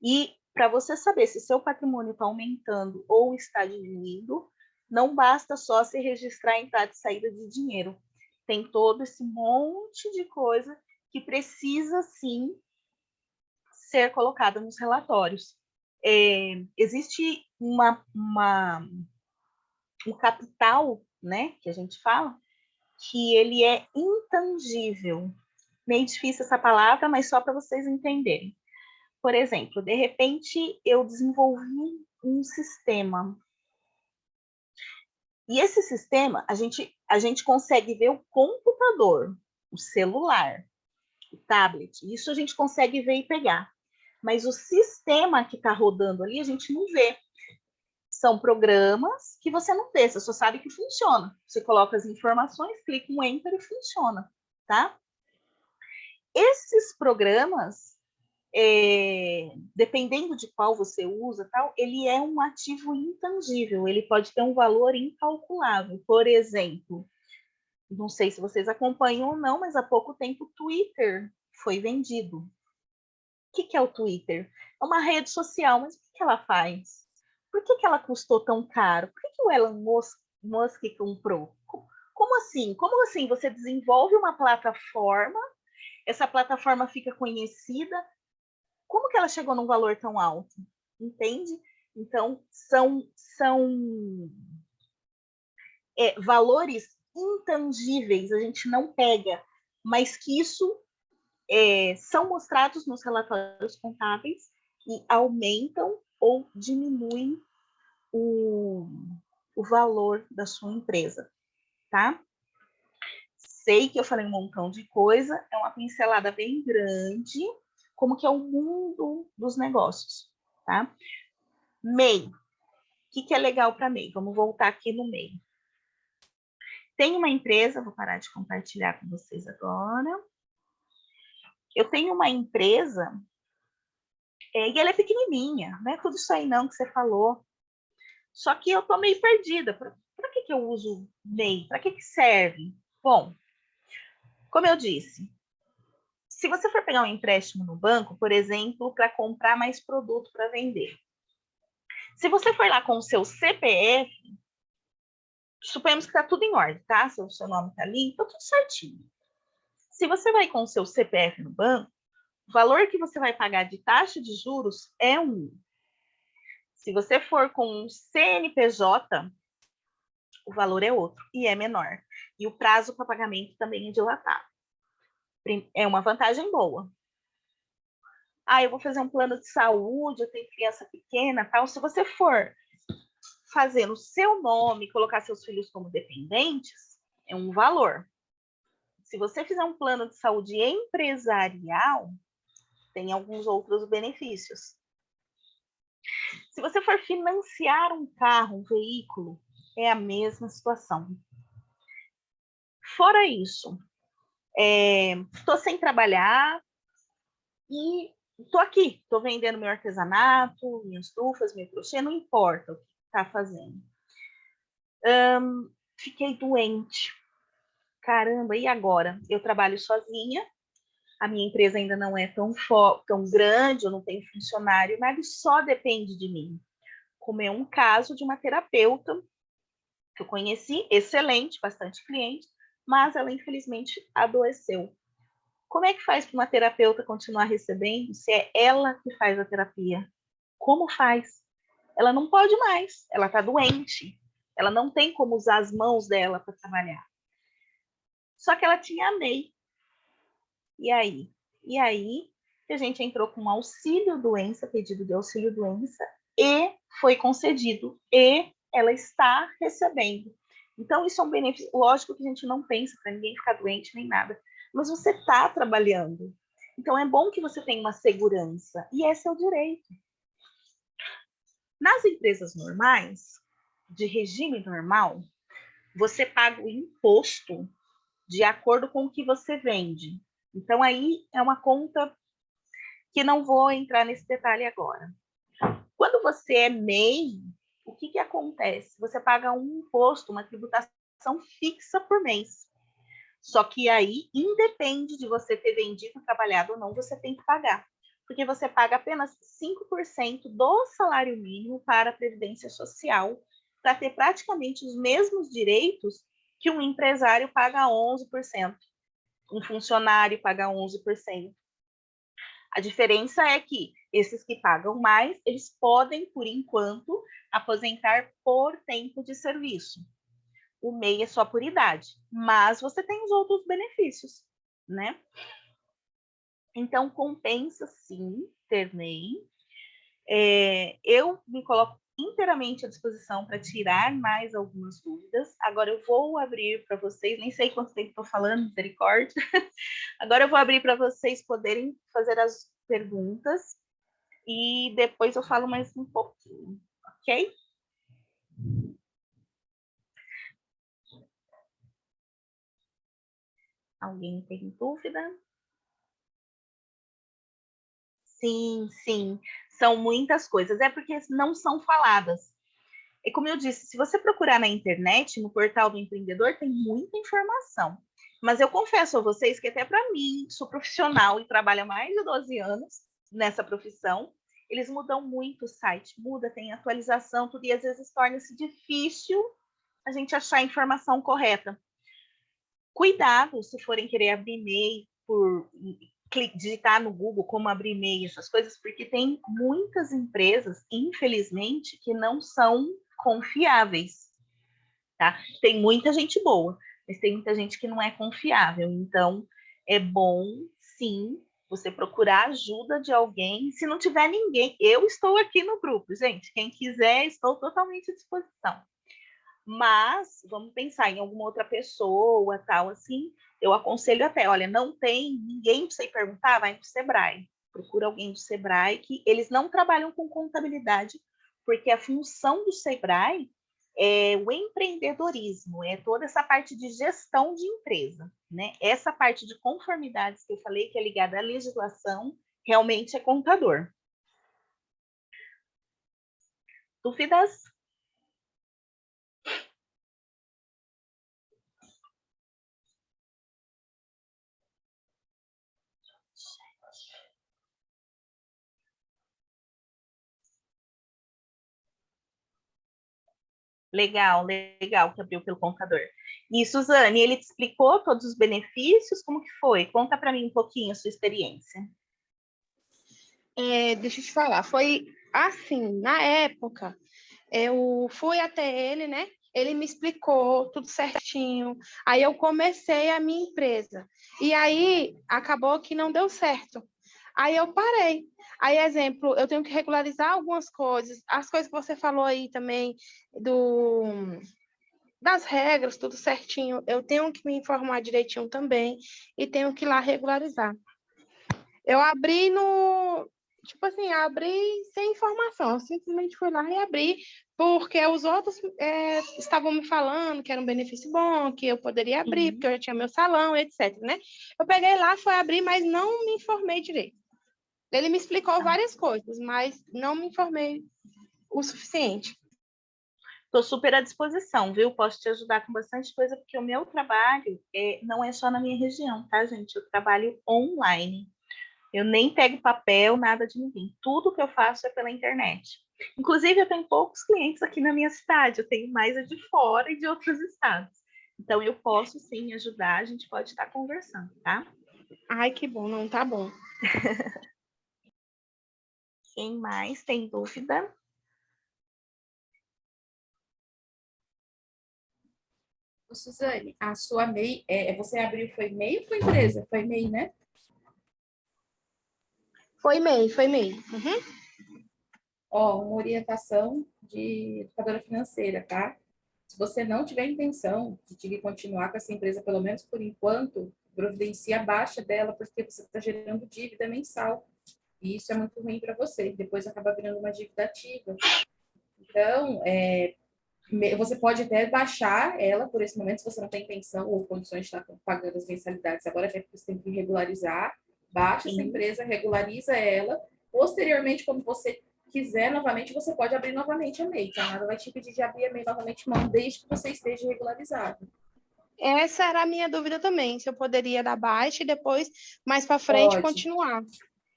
E para você saber se seu patrimônio está aumentando ou está diminuindo, não basta só se registrar a entrada e saída de dinheiro. Tem todo esse monte de coisa que precisa, sim, ser colocada nos relatórios. Existe um capital, né, que a gente fala, que ele é intangível. Meio difícil essa palavra, mas só para vocês entenderem. Por exemplo, de repente eu desenvolvi um sistema. E esse sistema, a gente consegue ver o computador, o celular, o tablet. Isso a gente consegue ver e pegar. Mas o sistema que está rodando ali, a gente não vê. São programas que você não vê, você só sabe que funciona. Você coloca as informações, clica um Enter e funciona, tá? Esses programas, dependendo de qual você usa, tal, ele é um ativo intangível, ele pode ter um valor incalculável. Por exemplo, não sei se vocês acompanham ou não, mas há pouco tempo o Twitter foi vendido. O que é o Twitter? É uma rede social, mas o que ela faz? Por que ela custou tão caro? Por que o Elon Musk comprou? Como assim? Como assim você desenvolve uma plataforma, essa plataforma fica conhecida, como que ela chegou num valor tão alto? Entende? Então, são valores intangíveis, a gente não pega, mas que isso são mostrados nos relatórios contábeis e aumentam ou diminuem o valor da sua empresa, tá? Sei que eu falei um montão de coisa, é uma pincelada bem grande, como que é o mundo dos negócios, tá? MEI. O que é legal para MEI? Vamos voltar aqui no MEI. Tem uma empresa, vou parar de compartilhar com vocês agora. Eu tenho uma empresa e ela é pequenininha, não é tudo isso aí não que você falou. Só que eu tô meio perdida. Para que eu uso MEI? Para que serve? Bom, como eu disse, se você for pegar um empréstimo no banco, por exemplo, para comprar mais produto para vender, se você for lá com o seu CPF, suponhamos que está tudo em ordem, tá? Se o seu nome está ali, está tudo certinho. Se você vai com o seu CPF no banco, o valor que você vai pagar de taxa de juros é 1. Se você for com um CNPJ, o valor é outro e é menor. E o prazo para pagamento também é dilatado. É uma vantagem boa. Ah, eu vou fazer um plano de saúde, eu tenho criança pequena, tal. Se você for fazer no seu nome, colocar seus filhos como dependentes, é um valor. Se você fizer um plano de saúde empresarial, tem alguns outros benefícios. Se você for financiar um carro, um veículo, é a mesma situação. Fora isso, estou sem trabalhar e estou aqui, estou vendendo meu artesanato, minhas tufas, meu crochê, não importa o que está fazendo. Fiquei doente. Caramba, e agora? Eu trabalho sozinha, a minha empresa ainda não é tão grande, eu não tenho funcionário, mas só depende de mim. Como é um caso de uma terapeuta que eu conheci, excelente, bastante cliente, mas ela infelizmente adoeceu. Como é que faz para uma terapeuta continuar recebendo se é ela que faz a terapia? Como faz? Ela não pode mais, ela está doente, ela não tem como usar as mãos dela para trabalhar. Só que ela tinha a MEI. E aí? E aí a gente entrou com um auxílio-doença, pedido de auxílio-doença, e foi concedido, e ela está recebendo. Então, isso é um benefício. Lógico que a gente não pensa para ninguém ficar doente nem nada, mas você está trabalhando. Então, é bom que você tenha uma segurança, e esse é o direito. Nas empresas normais, de regime normal, você paga o imposto de acordo com o que você vende. Então, aí é uma conta que não vou entrar nesse detalhe agora. Quando você é MEI, o que acontece? Você paga um imposto, uma tributação fixa por mês. Só que aí, independe de você ter vendido, trabalhado ou não, você tem que pagar. Porque você paga apenas 5% do salário mínimo para a Previdência Social, para ter praticamente os mesmos direitos que um empresário paga 11%. Um funcionário paga 11%. A diferença é que esses que pagam mais, eles podem, por enquanto, aposentar por tempo de serviço. O MEI é só por idade, mas você tem os outros benefícios, né? Então, compensa sim ter MEI. Eu me coloco inteiramente à disposição para tirar mais algumas dúvidas. Agora eu vou abrir para vocês, nem sei quanto tempo estou falando, misericórdia. Agora eu vou abrir para vocês poderem fazer as perguntas e depois eu falo mais um pouquinho, ok? Alguém tem dúvida? Sim, sim, são muitas coisas. É porque não são faladas. E como eu disse, se você procurar na internet, no portal do empreendedor, tem muita informação. Mas eu confesso a vocês que até para mim, sou profissional e trabalho há mais de 12 anos nessa profissão, eles mudam muito o site, muda, tem atualização, tudo, e às vezes torna-se difícil a gente achar a informação correta. Cuidado se forem querer abrir e-mail por digitar no Google como abrir e-mail, essas coisas, porque tem muitas empresas, infelizmente, que não são confiáveis, tá? Tem muita gente boa, mas tem muita gente que não é confiável. Então, é bom, sim, você procurar ajuda de alguém. Se não tiver ninguém, eu estou aqui no grupo, gente. Quem quiser, estou totalmente à disposição. Mas vamos pensar em alguma outra pessoa, tal, assim. Eu aconselho até, olha, não tem ninguém para você ir perguntar, vai para o Sebrae. Procura alguém do Sebrae, que eles não trabalham com contabilidade, porque a função do Sebrae é o empreendedorismo, é toda essa parte de gestão de empresa, né? Essa parte de conformidades que eu falei, que é ligada à legislação, realmente é contador. Dúvidas? Legal, legal que abriu pelo contador. E, Suzane, ele te explicou todos os benefícios? Como que foi? Conta para mim um pouquinho a sua experiência. Deixa eu te falar, foi assim, na época, eu fui até ele, né? Ele me explicou tudo certinho. Aí eu comecei a minha empresa. E aí acabou que não deu certo. Aí eu parei. Aí, exemplo, eu tenho que regularizar algumas coisas. As coisas que você falou aí também, das regras, tudo certinho. Eu tenho que me informar direitinho também e tenho que ir lá regularizar. Eu abri tipo assim, abri sem informação. Eu simplesmente fui lá e abri, porque os outros estavam me falando que era um benefício bom, que eu poderia abrir, porque eu já tinha meu salão, etc, né? Eu peguei lá, fui abrir, mas não me informei direito. Ele me explicou várias coisas, mas não me informei o suficiente. Estou super à disposição, viu? Posso te ajudar com bastante coisa, porque o meu trabalho não é só na minha região, tá, gente? Eu trabalho online. Eu nem pego papel, nada de ninguém. Tudo que eu faço é pela internet. Inclusive, eu tenho poucos clientes aqui na minha cidade, eu tenho mais de fora e de outros estados. Então, eu posso sim ajudar, a gente pode estar conversando, tá? Ai, que bom, não, tá bom. Quem mais tem dúvida? Suzane, a sua MEI, você abriu, foi MEI ou foi empresa? Foi MEI, né? Foi MEI, foi MEI. Uhum. Ó, uma orientação de educadora financeira, tá? Se você não tiver intenção de continuar com essa empresa, pelo menos por enquanto, providencie a baixa dela, porque você está gerando dívida mensal. E isso é muito ruim para você. Depois acaba virando uma dívida ativa. Então, você pode até baixar ela por esse momento, se você não tem intenção ou condições de estar pagando as mensalidades. Agora você tem que regularizar, baixa essa empresa, regulariza ela. Posteriormente, quando você quiser novamente, você pode abrir novamente a MEI. Tá? Nada vai te pedir de abrir a MEI novamente, não, desde que você esteja regularizado. Essa era a minha dúvida também, se eu poderia dar baixa e depois, mais para frente, Pode. continuar.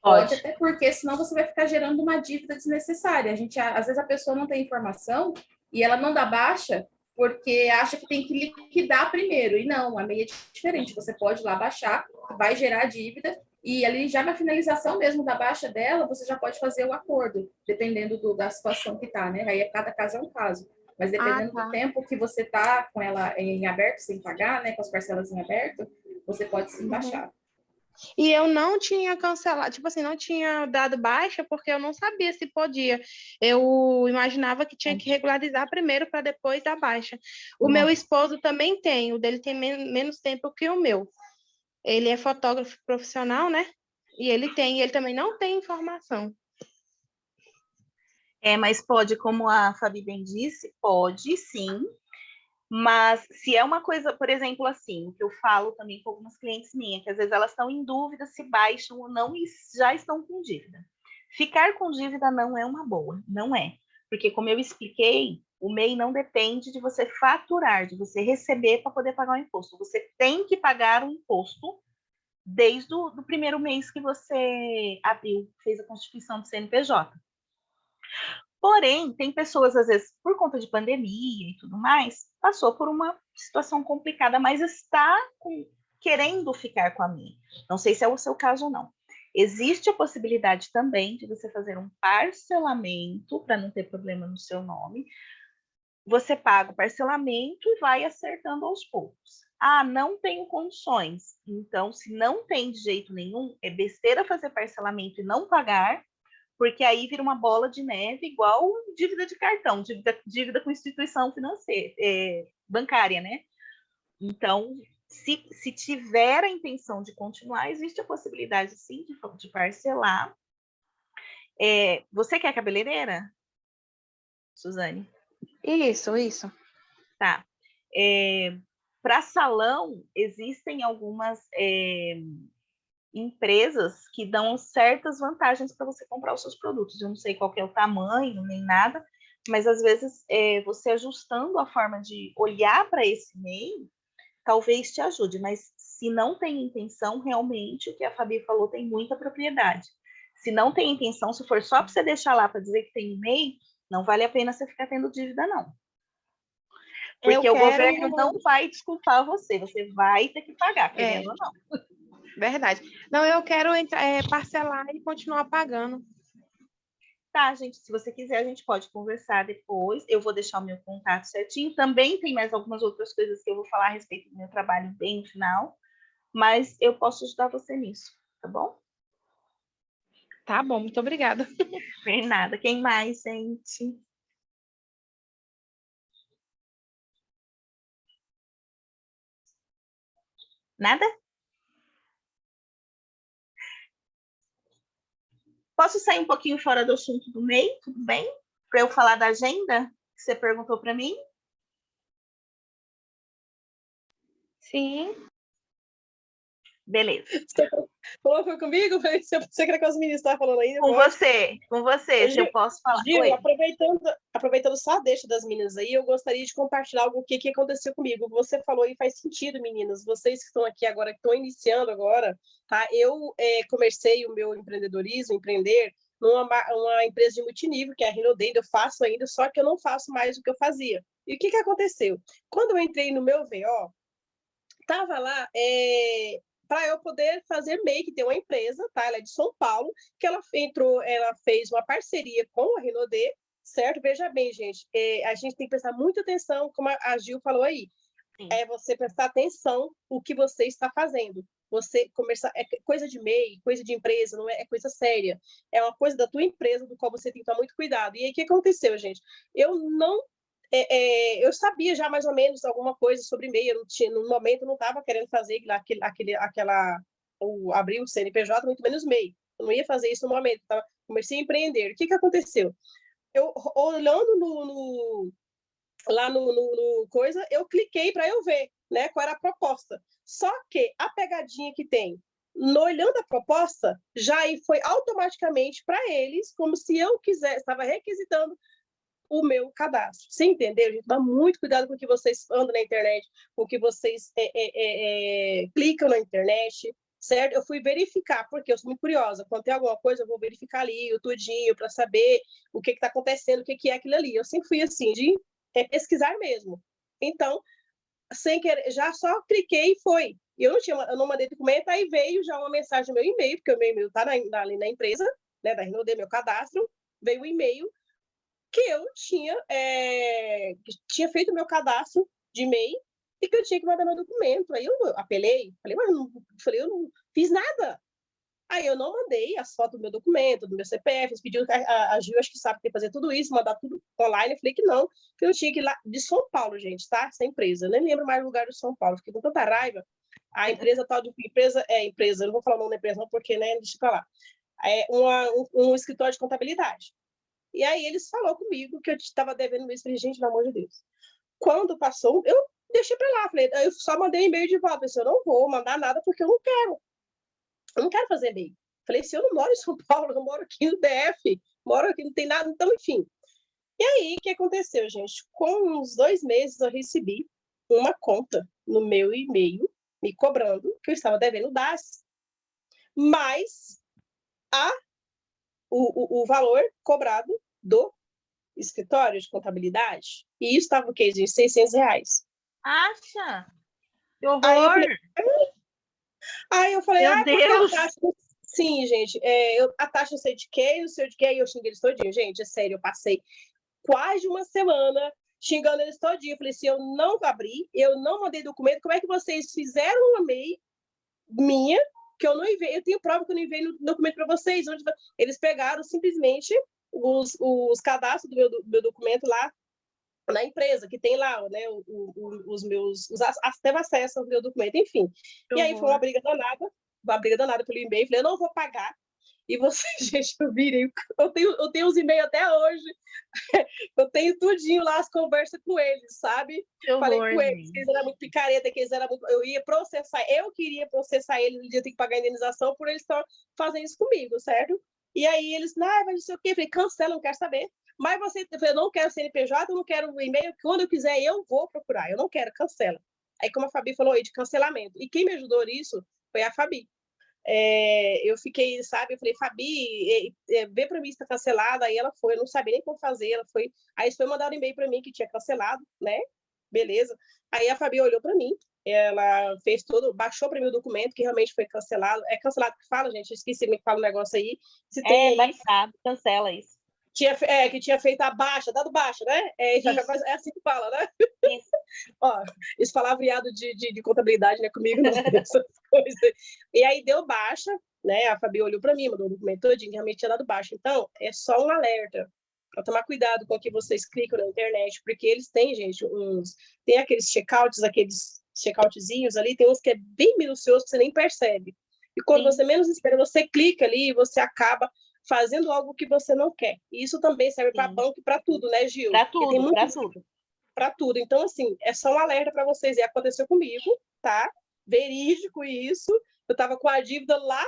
Pode, até porque senão você vai ficar gerando uma dívida desnecessária. Às vezes a pessoa não tem informação e ela não dá baixa porque acha que tem que liquidar primeiro. E não, a MEI é diferente. Você pode ir lá baixar, vai gerar dívida e ali já na finalização mesmo da baixa dela, você já pode fazer o acordo, dependendo da situação que tá, né? Aí cada caso é um caso. Mas dependendo do tempo que você tá com ela em aberto, sem pagar, né, com as parcelas em aberto, você pode sim baixar. E eu não tinha cancelado, tipo assim, não tinha dado baixa porque eu não sabia se podia. Eu imaginava que tinha que regularizar primeiro para depois dar baixa. O meu esposo também tem, o dele tem menos tempo que o meu. Ele é fotógrafo profissional, né? E ele também não tem informação. Mas pode, como a Fabi bem disse, pode sim. Mas se é uma coisa, por exemplo, assim, que eu falo também com algumas clientes minhas, que às vezes elas estão em dúvida se baixam ou não e já estão com dívida. Ficar com dívida não é uma boa, não é. Porque, como eu expliquei, o MEI não depende de você faturar, de você receber para poder pagar o imposto. Você tem que pagar o imposto desde o primeiro mês que você abriu, fez a constituição do CNPJ. Porém, tem pessoas, às vezes, por conta de pandemia e tudo mais, passou por uma situação complicada, mas está querendo ficar com a MEI. Não sei se é o seu caso ou não. Existe a possibilidade também de você fazer um parcelamento, para não ter problema no seu nome. Você paga o parcelamento e vai acertando aos poucos. Ah, não tenho condições. Então, se não tem de jeito nenhum, é besteira fazer parcelamento e não pagar, porque aí vira uma bola de neve igual dívida de cartão, dívida com instituição financeira, bancária, né? Então, se tiver a intenção de continuar, existe a possibilidade, sim, de parcelar. Você quer cabeleireira, Suzane? Isso. Tá. Para salão, existem algumas empresas que dão certas vantagens para você comprar os seus produtos. Eu não sei qual que é o tamanho, nem nada, mas às vezes você ajustando a forma de olhar para esse meio, talvez te ajude, mas se não tem intenção, realmente, o que a Fabi falou tem muita propriedade. Se não tem intenção, se for só para você deixar lá para dizer que tem MEI, não vale a pena você ficar tendo dívida, não. Porque o governo não vai desculpar você vai ter que pagar, querendo ou não. Verdade. Não, eu quero parcelar e continuar pagando. Tá, gente, se você quiser, a gente pode conversar depois. Eu vou deixar o meu contato certinho. Também tem mais algumas outras coisas que eu vou falar a respeito do meu trabalho bem no final, mas eu posso ajudar você nisso, tá bom? Tá bom, muito obrigada. Por nada. Quem mais, gente? Nada? Posso sair um pouquinho fora do assunto do MEI, tudo bem? Para eu falar da agenda que você perguntou para mim? Sim. Beleza. Foi comigo? Você quer que as meninas estavam falando aí? Com você, se eu posso falar. Gil, Oi. aproveitando só a deixa das meninas aí, eu gostaria de compartilhar algo que aconteceu comigo. Você falou e faz sentido, meninas. Vocês que estão aqui agora, que estão iniciando agora, tá? Eu comecei o meu empreendedorismo, empreender, uma empresa de multinível, que é a Rinodendo, eu faço ainda, só que eu não faço mais o que eu fazia. E o que aconteceu? Quando eu entrei no meu VO, tava lá para eu poder fazer MEI, que tem uma empresa, tá? Ela é de São Paulo, que ela fez uma parceria com a Renaudet, certo? Veja bem, gente, a gente tem que prestar muita atenção, como a Gil falou aí, Sim. Você prestar atenção o que você está fazendo. Você começar, é coisa de MEI, coisa de empresa, não é coisa séria. É uma coisa da tua empresa, do qual você tem que tomar muito cuidado. E aí, o que aconteceu, gente? Eu não eu sabia já mais ou menos alguma coisa sobre MEI, no momento eu não estava querendo fazer abrir o CNPJ, muito menos MEI. Eu não ia fazer isso no momento, comecei a empreender. O que aconteceu? Eu, olhando lá no coisa, eu cliquei para eu ver, né, qual era a proposta. Só que a pegadinha que tem, olhando a proposta, já foi automaticamente para eles, como se eu estava requisitando o meu cadastro. Você entendeu, gente? Dá muito cuidado com o que vocês andam na internet, com o que vocês clicam na internet, certo? Eu fui verificar, porque eu sou muito curiosa. Quando tem alguma coisa, eu vou verificar ali, o tudinho, para saber o que está acontecendo, o que é aquilo ali. Eu sempre fui assim, de pesquisar mesmo. Então, sem querer, já só cliquei e foi. Eu não mandei documento, aí veio já uma mensagem no meu e-mail, porque o meu e-mail está ali na empresa, né, da Rinode, meu cadastro, veio o e-mail que eu tinha feito o meu cadastro de MEI e que eu tinha que mandar meu documento. Aí eu apelei, eu não fiz nada. Aí eu não mandei as fotos do meu documento, do meu CPF, pediu a Gil, acho que sabe que tem que fazer tudo isso, mandar tudo online. Eu falei que não, que eu tinha que ir lá de São Paulo, gente, tá? Essa empresa. Eu nem lembro mais o lugar de São Paulo, fiquei com tanta raiva. A empresa tal de empresa, eu não vou falar o nome da empresa, não, porque, né, deixa pra lá. É um escritório de contabilidade. E aí eles falaram comigo que eu estava devendo isso. Falei, gente, pelo amor de Deus. Quando passou, eu deixei para lá. Falei, eu só mandei e-mail de volta. Falei, eu não vou mandar nada porque eu não quero. Eu não quero fazer e-mail. Falei, se eu não moro em São Paulo, eu moro aqui no DF, moro aqui, não tem nada. Então, enfim. E aí, o que aconteceu, gente? Com uns 2 meses, eu recebi uma conta no meu e-mail me cobrando que eu estava devendo DAS. Mas o valor cobrado do escritório de contabilidade, e isso estava o quê, gente? R$600. Acha? Que horror! Aí eu falei, meu Deus! A taxa... Sim, gente, a taxa não sei de quê, não sei de quê, e eu xinguei eles todinho. Gente, é sério, eu passei quase uma semana xingando eles todinho. Eu falei, se eu não abri, eu não mandei documento, como é que vocês fizeram uma MEI minha, que eu não enviei, eu tenho prova que eu não enviei no documento para vocês, onde eles pegaram simplesmente os cadastros do meu documento lá na empresa, que tem lá, né, teve acesso ao meu documento, enfim. E aí foi uma briga danada pelo e-mail, falei, eu não vou pagar. E você, gente, eu tenho os e-mails até hoje, eu tenho tudinho lá, as conversas com eles, sabe? Falei com eles, que eles eram muito picareta, que eles eram muito... eu queria processar eles, eles iam ter que pagar a indenização por eles estar fazendo isso comigo, certo? E aí eles, mas não sei o quê, eu falei, cancela, não quero saber. Mas eu não quero CNPJ, eu não quero o e-mail, quando eu quiser eu vou procurar, eu não quero, cancela. Aí como a Fabi falou aí, de cancelamento. E quem me ajudou nisso foi a Fabi. Eu fiquei, sabe, eu falei, Fabi, vê para mim se está cancelada. Aí ela foi, eu não sabia nem como fazer, ela foi. Aí eles foi mandar um e-mail para mim que tinha cancelado, né? Beleza. Aí a Fabi olhou para mim, ela fez baixou para mim o documento que realmente foi cancelado. É cancelado que fala, gente, eu esqueci me fala um negócio aí. Se tem aí, baixado, cancela isso. Que tinha feito a baixa, dado baixa, né? É assim que fala, né? Isso. Ó, esse palavreado de contabilidade, né, comigo, não tem essas coisas. E aí deu baixa, né? A Fabi olhou para mim, mandou um documento todinho, que realmente tinha dado baixa. Então, é só um alerta para tomar cuidado com o que vocês clicam na internet, porque eles têm, gente, tem aqueles checkoutzinhos ali, tem uns que é bem minucioso que você nem percebe. E quando você menos espera, você clica ali e você acaba fazendo algo que você não quer. E isso também serve para banco e para tudo, né, Gil? Para tudo, para tudo. Para tudo. Então, assim, é só um alerta para vocês. E aconteceu comigo, tá? Verídico isso. eu estava com a dívida lá.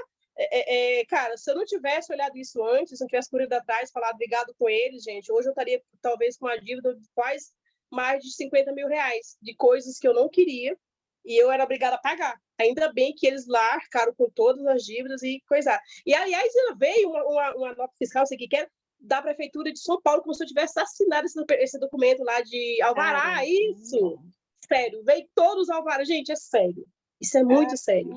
Cara, se eu não tivesse olhado isso antes, se eu tivesse corrido atrás, falado obrigado com eles, gente, hoje eu estaria talvez com a dívida de quase mais de 50 mil reais de coisas que eu não queria e eu era obrigada a pagar. Ainda bem que eles lá arcaram com todas as dívidas e coisa. E, aliás, veio uma nota fiscal, não sei o que era, da Prefeitura de São Paulo, como se eu tivesse assinado esse documento lá de alvará. Caramba. Isso! Sério, veio todos os alvarás. Gente, é sério. Isso é muito sério.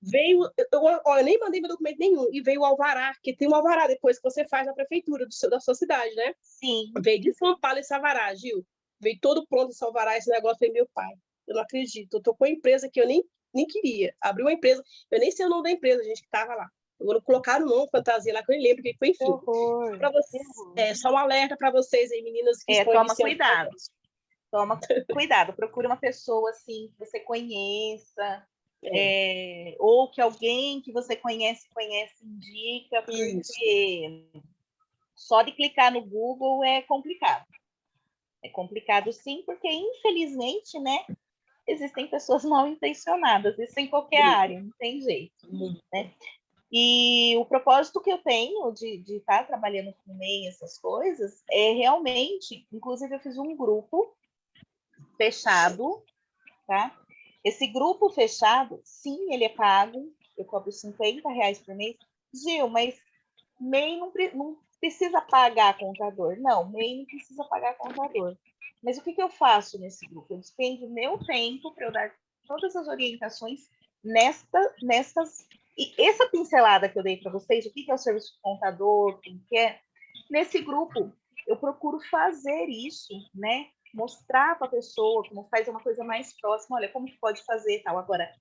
Veio, eu nem mandei meu documento nenhum, e veio o alvará, que tem um alvará depois que você faz na prefeitura da sua cidade, né? Sim. Veio de São Paulo esse alvará, Gil. Veio todo pronto esse alvará, esse negócio. Foi meu pai. Eu não acredito. Eu tô com uma empresa que eu nem queria. Abri uma empresa, eu nem sei o nome da empresa, gente, que tava lá. Agora colocaram o nome fantasia lá, que eu nem lembro que foi, enfim. Para vocês, só um alerta para vocês aí, meninas que estão toma cuidado. Toma cuidado, procura uma pessoa assim que você conheça, ou que alguém que você conhece indica, porque só de clicar no Google é complicado. É complicado sim, porque infelizmente, né, existem pessoas mal intencionadas, isso em qualquer área, não tem jeito, né? E o propósito que eu tenho de estar trabalhando com MEI, essas coisas, é realmente, inclusive eu fiz um grupo fechado, tá? Esse grupo fechado, sim, ele é pago, eu cobro R$50 por mês. Gil, mas MEI não precisa pagar contador. Não, MEI não precisa pagar contador. Mas o que eu faço nesse grupo? Eu despendo meu tempo para eu dar todas as orientações nestas... E essa pincelada que eu dei para vocês, o que é o serviço de contador, o que é... Nesse grupo, eu procuro fazer isso, né? Mostrar para a pessoa como faz uma coisa mais próxima, olha, como que pode fazer tal. Agora,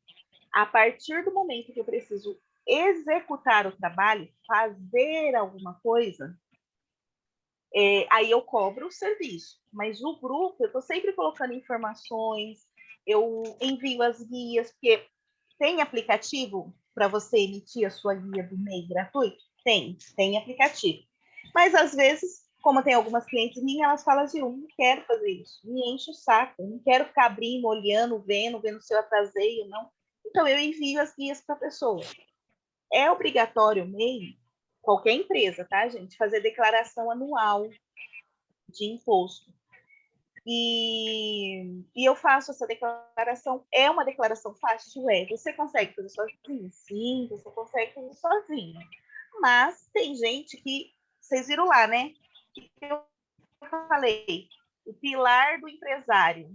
a partir do momento que eu preciso executar o trabalho, fazer alguma coisa, aí eu cobro o serviço. Mas o grupo, eu estou sempre colocando informações, eu envio as guias, porque tem aplicativo para você emitir a sua guia do MEI gratuito? Tem aplicativo. Mas, às vezes, como tem algumas clientes minhas, elas falam assim, eu não quero fazer isso, me enche o saco, eu não quero ficar abrindo, olhando, vendo se eu atrasei ou não. Então, eu envio as guias para a pessoa. É obrigatório MEI, qualquer empresa, tá, gente, fazer declaração anual de imposto. E eu faço essa declaração. É uma declaração fácil? Você consegue fazer sozinho? Sim, você consegue fazer sozinho. Mas tem gente que... Vocês viram lá, né? Que eu falei. O pilar do empresário.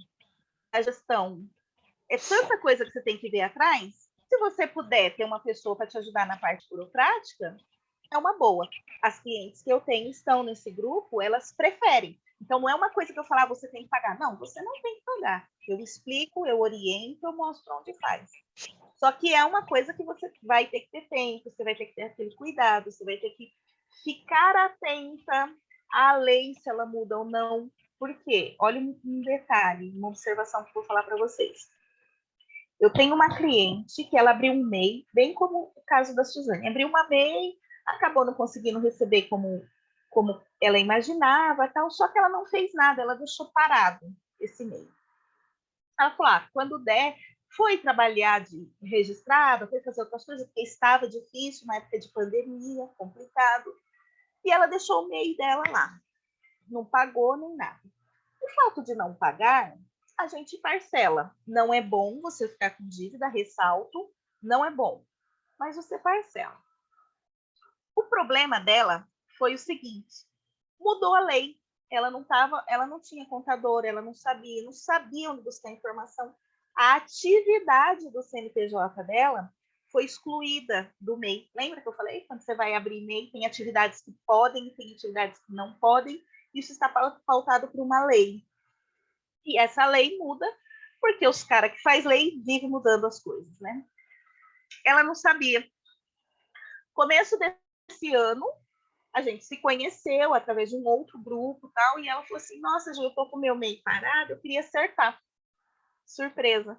A gestão. É tanta coisa que você tem que ver atrás. Se você puder ter uma pessoa para te ajudar na parte burocrática, é uma boa. As clientes que eu tenho estão nesse grupo, elas preferem. Então, não é uma coisa que eu falar, você tem que pagar. Não, você não tem que pagar. Eu explico, eu oriento, eu mostro onde faz. Só que é uma coisa que você vai ter que ter tempo, você vai ter que ter aquele cuidado, você vai ter que ficar atenta à lei, se ela muda ou não. Por quê? Olha um detalhe, uma observação que eu vou falar para vocês. Eu tenho uma cliente que ela abriu um MEI, bem como o caso da Suzane. Abriu uma MEI, acabou não conseguindo receber como ela imaginava, tal, só que ela não fez nada, ela deixou parado esse MEI. Ela falou, quando der, foi trabalhar de registrado, foi fazer outras coisas, porque estava difícil, na época de pandemia, complicado, e ela deixou o MEI dela lá. Não pagou nem nada. O fato de não pagar, a gente parcela. Não é bom você ficar com dívida, ressalto, não é bom, mas você parcela. O problema dela foi o seguinte, mudou a lei, ela não tinha contador, ela não sabia onde buscar informação. A atividade do CNPJ dela foi excluída do MEI. Lembra que eu falei? Quando você vai abrir MEI, tem atividades que podem, tem atividades que não podem. Isso está pautado por uma lei. E essa lei muda, porque os caras que faz lei vivem mudando as coisas, né? Ela não sabia. Começo desse ano, a gente se conheceu através de um outro grupo, tal, e ela falou assim, nossa, Ju, eu tô com o meu MEI parado, eu queria acertar. Surpresa.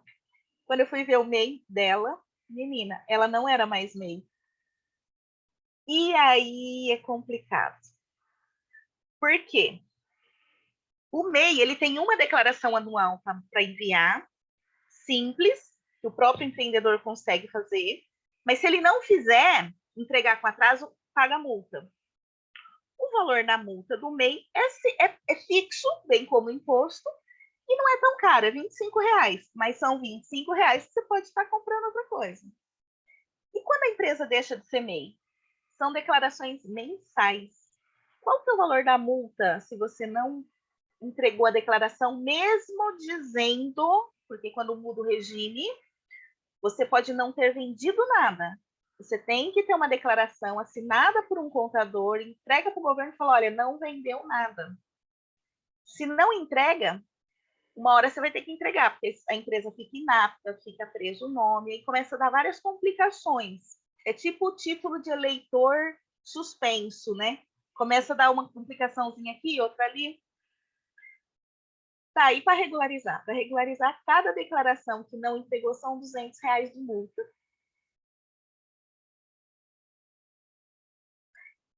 Quando eu fui ver o MEI dela, menina, ela não era mais MEI. E aí é complicado. Por quê? O MEI, ele tem uma declaração anual para enviar, simples, que o próprio empreendedor consegue fazer, mas se ele não fizer, entregar com atraso, paga a multa. O valor da multa do MEI é fixo, bem como imposto, e não é tão caro, é R$25, mas são R$25 que você pode estar comprando outra coisa. E quando a empresa deixa de ser MEI? São declarações mensais. Qual que é o valor da multa se você não entregou a declaração, mesmo dizendo, porque quando muda o regime, você pode não ter vendido nada. Você tem que ter uma declaração assinada por um contador, entrega para o governo e fala, olha, não vendeu nada. Se não entrega, uma hora você vai ter que entregar, porque a empresa fica inapta, fica preso o nome, e começa a dar várias complicações. É tipo o título de eleitor suspenso, né? Começa a dar uma complicaçãozinha aqui, outra ali. Tá, e para regularizar? Para regularizar, cada declaração que não entregou são R$200 de multa.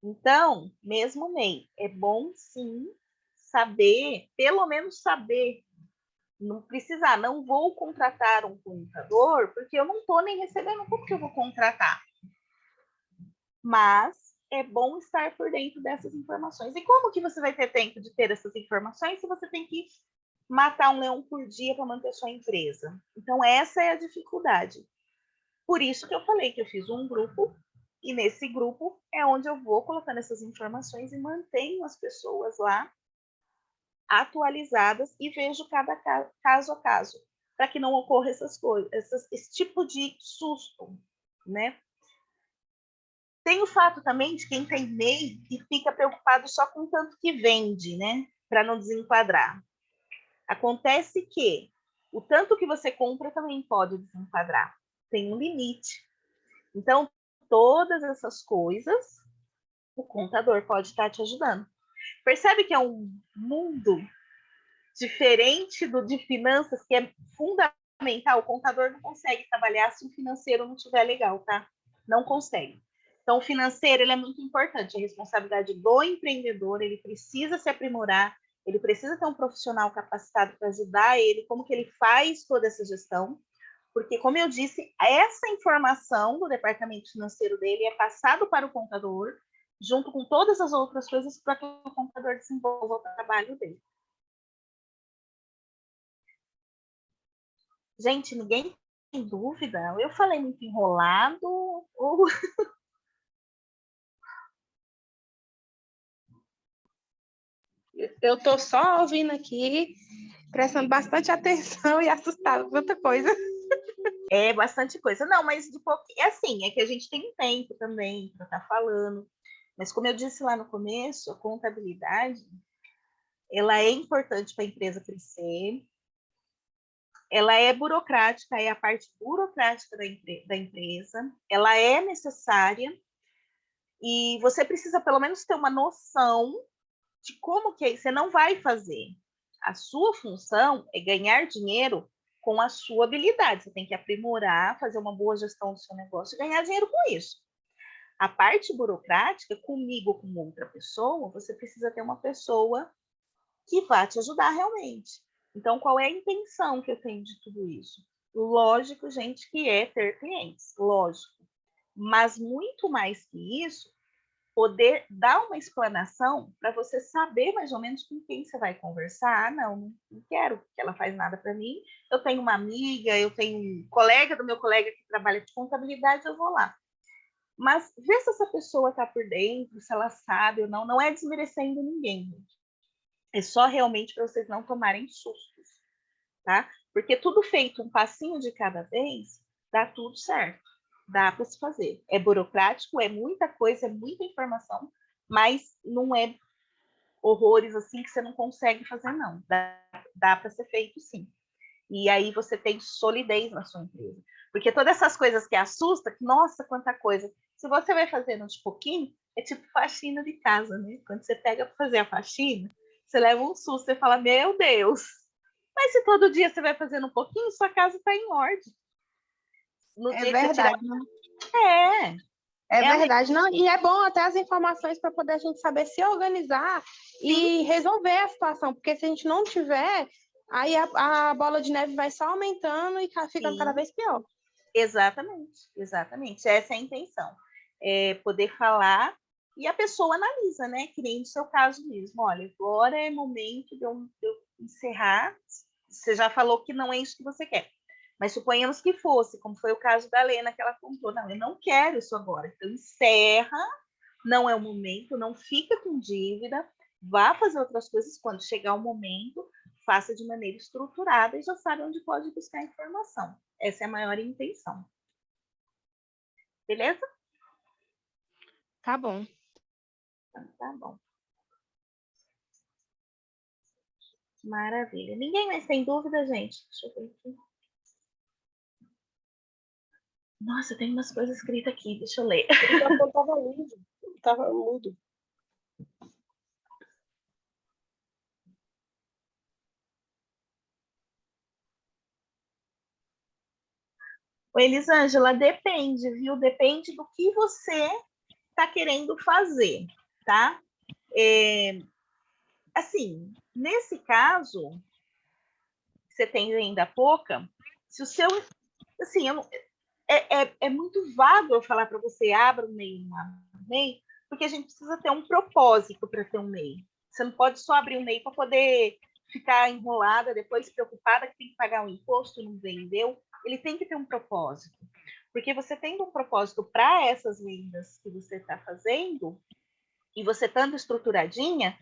Então, mesmo MEI, é bom sim saber, pelo menos saber, não precisar, não vou contratar um contador, porque eu não estou nem recebendo, como que eu vou contratar? Mas é bom estar por dentro dessas informações. E como que você vai ter tempo de ter essas informações se você tem que matar um leão por dia para manter sua empresa? Então, essa é a dificuldade. Por isso que eu falei que eu fiz um grupo, e nesse grupo é onde eu vou colocando essas informações e mantenho as pessoas lá atualizadas e vejo cada caso a caso, para que não ocorra essas coisas, esse tipo de susto, né? Tem o fato também de quem tem MEI e fica preocupado só com o tanto que vende, né? Para não desenquadrar. Acontece que o tanto que você compra também pode desenquadrar. Tem um limite. Então, todas essas coisas, o contador pode estar te ajudando. Percebe que é um mundo diferente do de finanças, que é fundamental. O contador não consegue trabalhar se o financeiro não estiver legal, tá? Não consegue. Então, o financeiro ele é muito importante. A responsabilidade do empreendedor, ele precisa se aprimorar, ele precisa ter um profissional capacitado para ajudar ele, como que ele faz toda essa gestão. Porque, como eu disse, essa informação do departamento financeiro dele é passado para o contador, junto com todas as outras coisas, para que o contador desenvolva o trabalho dele. Gente, ninguém tem dúvida? Eu falei muito enrolado? Ou... Eu estou só ouvindo aqui, prestando bastante atenção e assustada com tanta coisa. É bastante coisa. Não, mas de pouquinho. É assim, é que a gente tem tempo também para estar falando. Mas como eu disse lá no começo, a contabilidade ela é importante para a empresa crescer. Ela é burocrática, é a parte burocrática da empresa. Ela é necessária e você precisa pelo menos ter uma noção de como que você não vai fazer. A sua função é ganhar dinheiro com a sua habilidade. Você tem que aprimorar, fazer uma boa gestão do seu negócio e ganhar dinheiro com isso. A parte burocrática, comigo ou com outra pessoa, você precisa ter uma pessoa que vá te ajudar realmente. Então, qual é a intenção que eu tenho de tudo isso? Lógico, gente, que é ter clientes, lógico. Mas muito mais que isso, poder dar uma explanação para você saber mais ou menos com quem você vai conversar. Ah, não quero que ela faz nada para mim. Eu tenho uma amiga, eu tenho um colega do meu colega que trabalha com contabilidade, eu vou lá. Mas vê se essa pessoa está por dentro, se ela sabe ou não. Não é desmerecendo ninguém, gente. É só realmente para vocês não tomarem sustos, tá? Porque tudo feito um passinho de cada vez, dá tudo certo. Dá para se fazer. É burocrático, é muita coisa, é muita informação, mas não é horrores assim que você não consegue fazer, não. Dá para ser feito, sim. E aí você tem solidez na sua empresa. Porque todas essas coisas que assustam, nossa, quanta coisa. Se você vai fazendo de pouquinho, é tipo faxina de casa, né? Quando você pega para fazer a faxina, você leva um susto, você fala, meu Deus. Mas se todo dia você vai fazendo um pouquinho, sua casa está em ordem. No dia verdade, que você tirar... É verdade, não, e é bom até as informações para poder a gente saber se organizar e resolver a situação, porque se a gente não tiver, Aí a bola de neve vai só aumentando e ficando cada Sim. vez pior. Exatamente, exatamente. Essa é a intenção. É poder falar e a pessoa analisa, né? Que nem no seu caso mesmo. Olha, agora é momento de eu encerrar. Você já falou que não é isso que você quer. Mas suponhamos que fosse, como foi o caso da Lena, que ela contou, não, eu não quero isso agora. Então, encerra, não é o momento, não fica com dívida, vá fazer outras coisas quando chegar o momento, faça de maneira estruturada e já sabe onde pode buscar informação. Essa é a maior intenção. Beleza? Tá bom. Então, tá bom. Maravilha. Ninguém mais tem dúvida, gente? Deixa eu ver aqui. Nossa, tem umas coisas escritas aqui, deixa eu ler. O microfone estava mudo. Estava mudo. Ô, Elisângela, depende, viu? Depende do que você está querendo fazer, tá? Assim, nesse caso, você tem ainda pouca, se o seu... Assim, é muito vago eu falar para você, abra um MEI, porque a gente precisa ter um propósito para ter um MEI. Você não pode só abrir um MEI para poder ficar enrolada, depois preocupada que tem que pagar um imposto, não vendeu. Ele tem que ter um propósito. Porque você tendo um propósito para essas vendas que você está fazendo, e você estando estruturadinha,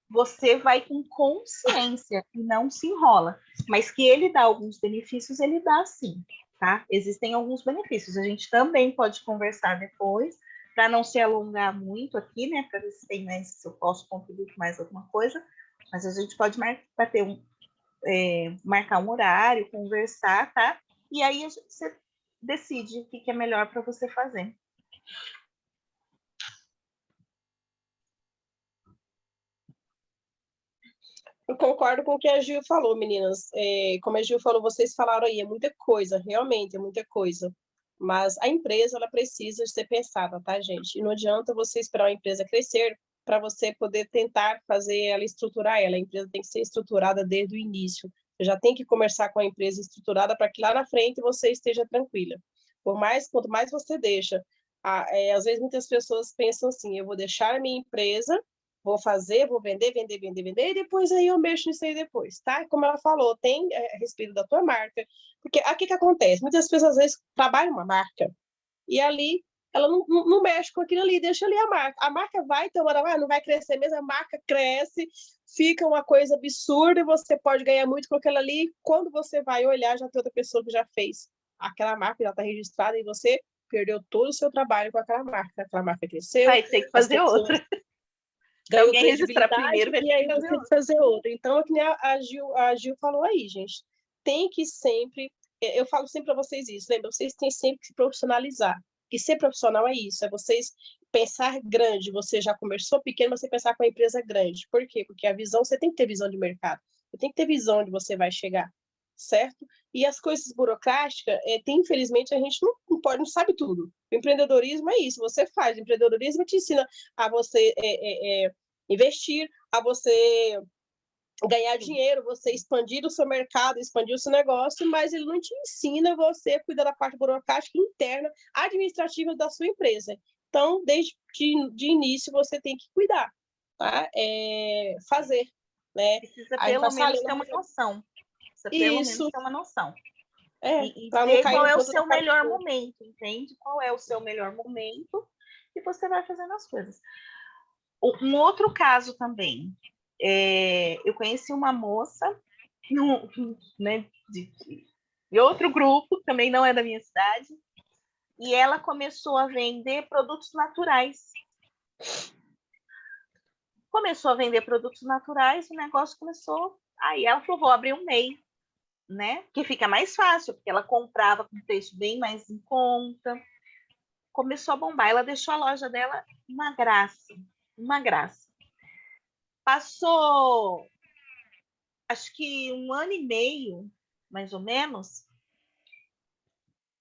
você vai com consciência e não se enrola. Mas que ele dá alguns benefícios, ele dá sim, tá? Existem alguns benefícios. A gente também pode conversar depois, para não se alongar muito aqui, né? Para ver se tem mais, se eu posso contribuir com mais alguma coisa. Mas a gente pode marcar um horário, conversar, tá? E aí você decide o que é melhor para você fazer. Eu concordo com o que a Gil falou, meninas. Como a Gil falou, vocês falaram aí, é muita coisa, realmente é muita coisa. Mas a empresa, ela precisa ser pensada, tá, gente? E não adianta você esperar a empresa crescer para você poder tentar fazer ela estruturar ela. A empresa tem que ser estruturada desde o início. Você já tem que conversar com a empresa estruturada para que lá na frente você esteja tranquila. Quanto mais você deixa, às vezes muitas pessoas pensam assim, eu vou deixar a minha empresa, vou fazer, vou vender, e depois aí eu mexo nisso aí depois, tá? Como ela falou, tem a respeito da tua marca, porque aqui que acontece, muitas pessoas às vezes trabalham uma marca e ali ela não mexe com aquilo ali, deixa ali a marca vai ter uma hora, não vai crescer mesmo, a marca cresce, fica uma coisa absurda e você pode ganhar muito com aquilo ali, quando você vai olhar, já tem outra pessoa que já fez aquela marca, já está registrada e você perdeu todo o seu trabalho com aquela marca cresceu, Vai ter que fazer outra. ganhou Alguém registrar credibilidade primeiro, vai e aí ter que você tem que fazer outra. Então, é que nem a Gil falou aí, gente. Tem que sempre, eu falo sempre para vocês isso, lembra? Vocês têm sempre que se profissionalizar. E ser profissional é isso, é vocês pensar grande. Você já começou pequeno, você pensar com a empresa grande. Por quê? Porque a visão, você tem que ter visão de mercado. Você tem que ter visão onde você vai chegar, certo? E as coisas burocráticas, infelizmente, a gente não pode, não sabe tudo. O empreendedorismo é isso, você faz. O empreendedorismo te ensina a você investir, a você ganhar dinheiro, você expandir o seu mercado, expandir o seu negócio, mas ele não te ensina você a cuidar da parte burocrática interna, administrativa da sua empresa. Então, desde de início, você tem que cuidar, tá? Fazer, né? Precisa Aí pelo passar menos ali ter uma noção. Precisa pelo menos isso, ter uma noção. E para não ver cair qual no é o conto da seu parte melhor do outro. momento, entende? Qual é o seu melhor momento e você vai fazendo as coisas. Um outro caso também, eu conheci uma moça né, de outro grupo, também não é da minha cidade, e ela começou a vender produtos naturais. Começou a vender produtos naturais, o negócio começou. Aí ela falou: vou abrir um MEI, né? Que fica mais fácil, porque ela comprava com preço bem mais em conta. Começou a bombar. Ela deixou a loja dela uma graça, uma graça. Passou, acho que 1 ano e meio, mais ou menos,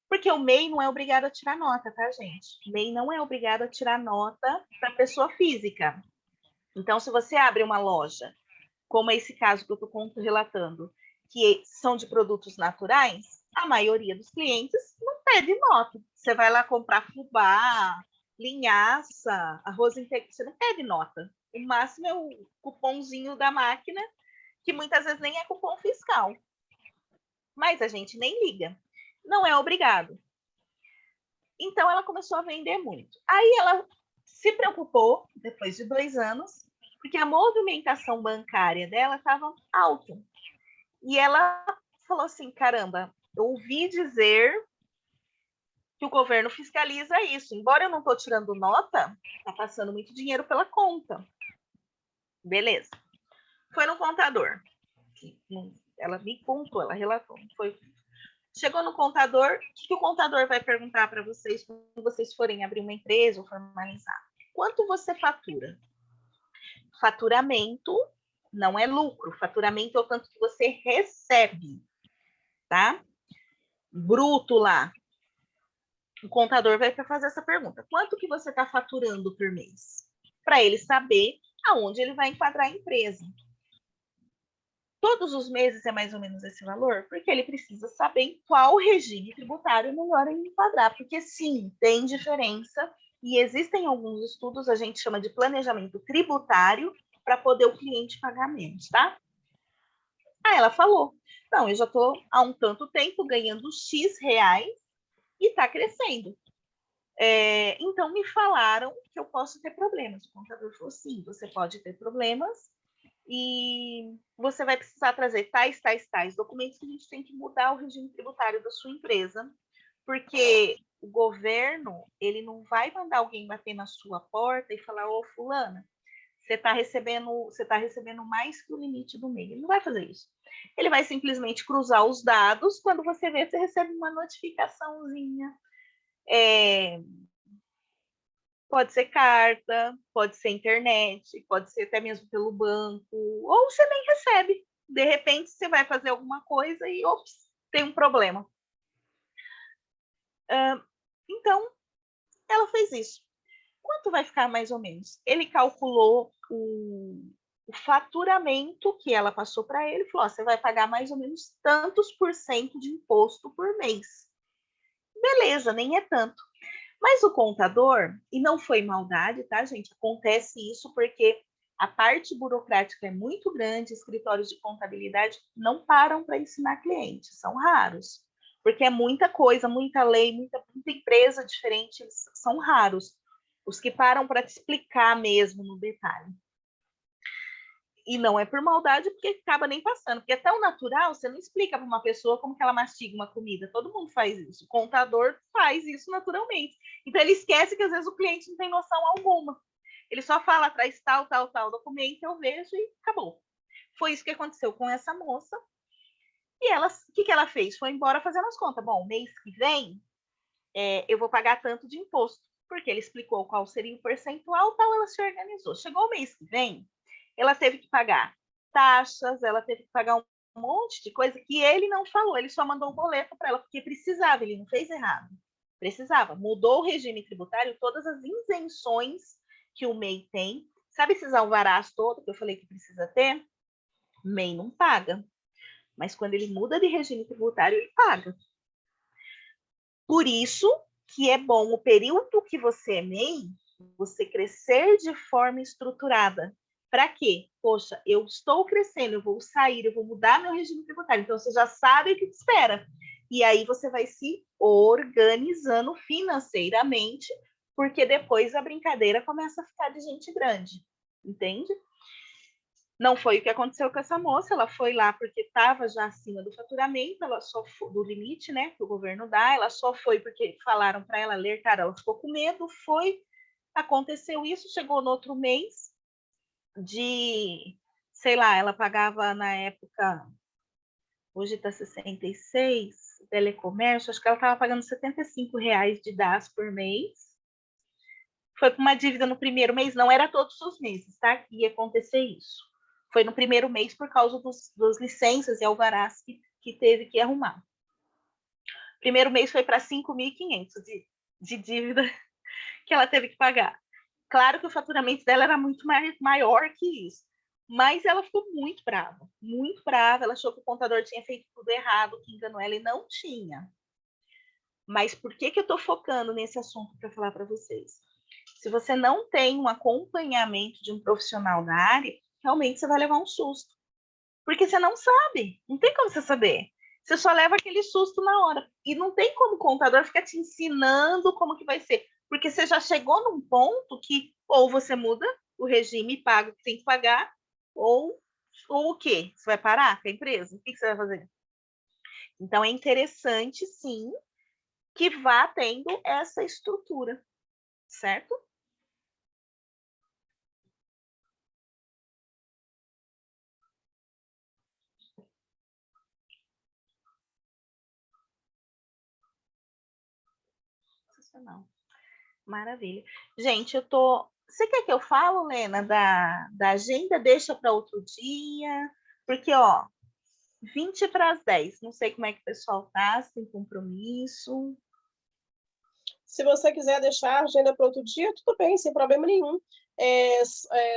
porque o MEI não é obrigado a tirar nota, tá, gente? O MEI não é obrigado a tirar nota para pessoa física. Então, se você abre uma loja, como esse caso que eu estou relatando, que são de produtos naturais, a maioria dos clientes não pede nota. Você vai lá comprar fubá, linhaça, arroz integral, você não pede nota. O máximo é o cupomzinho da máquina, que muitas vezes nem é cupom fiscal. Mas a gente nem liga. Não é obrigado. Então, ela começou a vender muito. Aí, ela se preocupou, depois de 2 anos, porque a movimentação bancária dela estava alta. E ela falou assim, caramba, eu ouvi dizer que o governo fiscaliza isso. Embora eu não estou tirando nota, está passando muito dinheiro pela conta. Beleza. Foi no contador. Ela me contou, ela relatou. Chegou no contador, o que o contador vai perguntar para vocês quando vocês forem abrir uma empresa ou formalizar? Quanto você fatura? Faturamento não é lucro, faturamento é o tanto que você recebe, tá? Bruto lá. O contador vai fazer essa pergunta. Quanto que você está faturando por mês? Para ele saber aonde ele vai enquadrar a empresa. Todos os meses é mais ou menos esse valor? Porque ele precisa saber em qual regime tributário melhor ele enquadrar. Porque sim, tem diferença e existem alguns estudos, a gente chama de planejamento tributário, para poder o cliente pagar menos, tá? Aí ela falou, não, eu já estou há um tanto tempo ganhando X reais e está crescendo. Então, me falaram que eu posso ter problemas. O contador falou, sim, você pode ter problemas e você vai precisar trazer tais documentos que a gente tem que mudar o regime tributário da sua empresa, porque o governo, ele não vai mandar alguém bater na sua porta e falar, ô, fulana, você está recebendo mais que o limite do mês. Ele não vai fazer isso. Ele vai simplesmente cruzar os dados, quando você vê, você recebe uma notificaçãozinha. Pode ser carta, pode ser internet, pode ser até mesmo pelo banco, ou você nem recebe. De repente, você vai fazer alguma coisa e, ops, tem um problema. Então, ela fez isso. Quanto vai ficar mais ou menos? Ele calculou o faturamento que ela passou para ele, falou, você vai pagar mais ou menos tantos % de imposto por mês. Beleza, nem é tanto. Mas o contador, e não foi maldade, tá, gente? Acontece isso porque a parte burocrática é muito grande, escritórios de contabilidade não param para ensinar clientes, são raros. Porque é muita coisa, muita lei, muita empresa diferente, são raros. Os que param para te explicar mesmo no detalhe. E não é por maldade, porque acaba nem passando. Porque até o natural, você não explica para uma pessoa como que ela mastiga uma comida. Todo mundo faz isso. O contador faz isso naturalmente. Então, ele esquece que, às vezes, o cliente não tem noção alguma. Ele só fala, traz tal documento, eu vejo e acabou. Foi isso que aconteceu com essa moça. E ela, o que ela fez? Foi embora fazendo as contas. Bom, mês que vem, eu vou pagar tanto de imposto. Porque ele explicou qual seria o percentual, tal, ela se organizou. Chegou o mês que vem, ela teve que pagar taxas, ela teve que pagar um monte de coisa que ele não falou, ele só mandou um boleto para ela, porque precisava, ele não fez errado. Precisava. Mudou o regime tributário, todas as isenções que o MEI tem. Sabe esses alvarás todos que eu falei que precisa ter? O MEI não paga. Mas quando ele muda de regime tributário, ele paga. Por isso que é bom o período que você é MEI, você crescer de forma estruturada. Para quê? Poxa, eu estou crescendo, eu vou sair, eu vou mudar meu regime tributário. Então, você já sabe o que te espera. E aí, você vai se organizando financeiramente, porque depois a brincadeira começa a ficar de gente grande. Entende? Não foi o que aconteceu com essa moça, ela foi lá porque estava já acima do faturamento, ela só foi, do limite, né, que o governo dá, ela só foi porque falaram para ela ler, cara, ela ficou com medo, foi, aconteceu isso, chegou no outro mês, sei lá, ela pagava na época, hoje está 66, telecomércio, acho que ela estava pagando R$75 de DAS por mês, foi com uma dívida no primeiro mês, não era todos os meses, tá, que ia acontecer isso. Foi no primeiro mês por causa dos licenças e alvarás que teve que arrumar. Primeiro mês foi para 5.500 de dívida que ela teve que pagar. Claro que o faturamento dela era muito maior que isso, Mas ela ficou muito brava, muito brava. Ela achou que o contador tinha feito tudo errado, que enganou ela e não tinha. Mas por que eu estou focando nesse assunto para falar para vocês? Se você não tem um acompanhamento de um profissional da área, realmente você vai levar um susto. Porque você não sabe, não tem como você saber. Você só leva aquele susto na hora. E não tem como o contador ficar te ensinando como que vai ser. Porque você já chegou num ponto que ou você muda o regime e paga o que tem que pagar, ou o quê? Você vai parar com a empresa? O que você vai fazer? Então, é interessante, sim, que vá tendo essa estrutura, certo? Sensacional. Maravilha. Gente, eu tô. Você quer que eu falo, Lena, da agenda? Deixa para outro dia? Porque, ó, 20 para as 10. Não sei como é que o pessoal tá, se tem compromisso. Se você quiser deixar a agenda para outro dia, tudo bem, sem problema nenhum.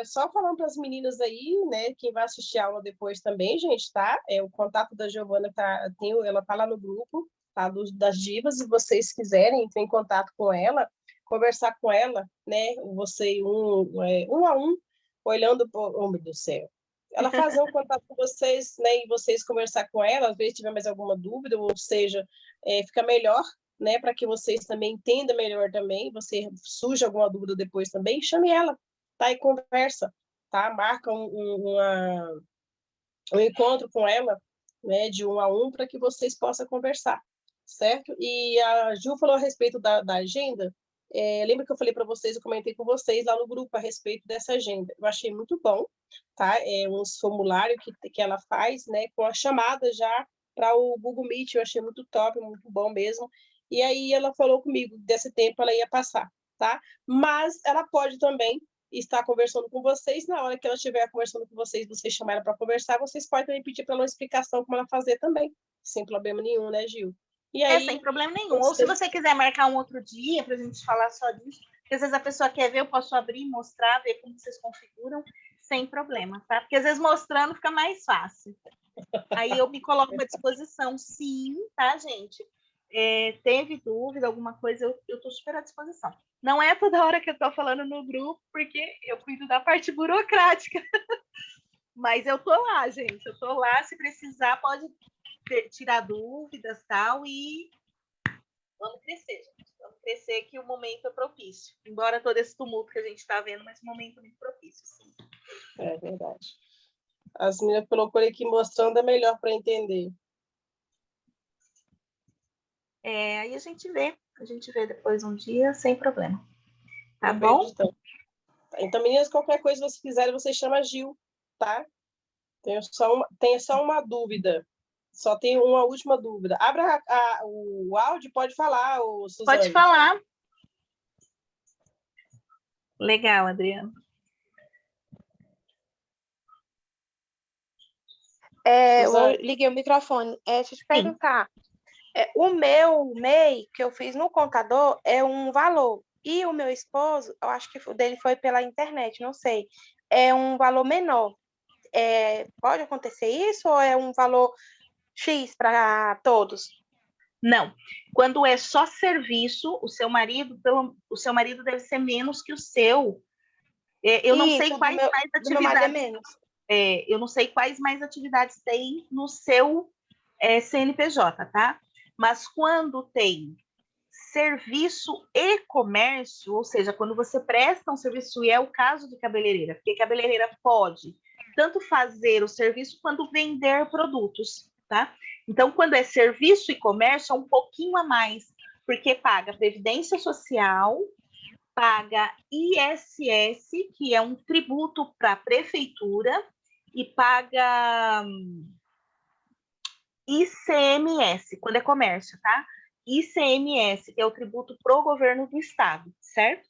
Só falando para as meninas aí, né, quem vai assistir a aula depois também, gente, tá? O contato da Giovana ela tá lá no grupo, tá, das divas, e vocês quiserem entrar em contato com ela, conversar com ela, né, você um a um, olhando por, oh, meu Deus do céu. Ela fazer um contato com vocês, né, e vocês conversar com ela, às vezes tiver mais alguma dúvida, ou seja, fica melhor, né, para que vocês também entendam melhor também, você surge alguma dúvida depois também, chame ela, tá, e conversa, tá, marca um encontro com ela, né, de um a um, para que vocês possam conversar, certo? E a Ju falou a respeito da agenda, lembra que eu falei para vocês, eu comentei com vocês lá no grupo a respeito dessa agenda, eu achei muito bom, tá, uns formulários que ela faz, né, com a chamada já para o Google Meet, eu achei muito top, muito bom mesmo. E aí ela falou comigo, desse tempo ela ia passar, tá? Mas ela pode também estar conversando com vocês, na hora que ela estiver conversando com vocês, vocês chamarem para conversar, vocês podem também pedir para ela uma explicação como ela fazer também, sem problema nenhum, né, Gil? E aí, sem problema nenhum. Ou se você quiser marcar um outro dia para a gente falar só disso, porque às vezes a pessoa quer ver, eu posso abrir, mostrar, ver como vocês configuram, sem problema, tá? Porque às vezes mostrando fica mais fácil. Aí eu me coloco à disposição, sim, tá, gente? Teve dúvida, alguma coisa, eu estou super à disposição. Não é toda hora que eu estou falando no grupo, porque eu cuido da parte burocrática. Mas eu tô lá, gente. Eu tô lá, se precisar, pode tirar dúvidas, tal, e vamos crescer, gente. Vamos crescer, que o momento é propício. Embora todo esse tumulto que a gente está vendo, mas o momento é muito propício, sim. É verdade. As meninas colocou aqui mostrando é melhor para entender. Aí a gente vê depois um dia, sem problema. Tá bom? Então, meninas, qualquer coisa que vocês quiserem, você chama a Gil, tá? Tenho só uma dúvida. Só tenho uma última dúvida. Abra o áudio, pode falar, Suzane. Pode falar. Legal, Adriana. Eu liguei o microfone. Deixa eu te perguntar. O meu MEI que eu fiz no contador é um valor. E o meu esposo, eu acho que o dele foi pela internet, não sei. É um valor menor. Pode acontecer isso ou é um valor X para todos? Não. Quando é só serviço, o seu marido deve ser menos que o seu. Eu não sei quais mais atividades. Meu marido é menos. Eu não sei quais mais atividades tem no seu CNPJ, tá? Mas quando tem serviço e comércio, ou seja, quando você presta um serviço, e é o caso de cabeleireira, porque cabeleireira pode tanto fazer o serviço quanto vender produtos, tá? Então, quando é serviço e comércio, é um pouquinho a mais, porque paga Previdência Social, paga ISS, que é um tributo para a prefeitura, e paga ICMS, quando é comércio, tá? ICMS, que é o tributo pro governo do estado, certo?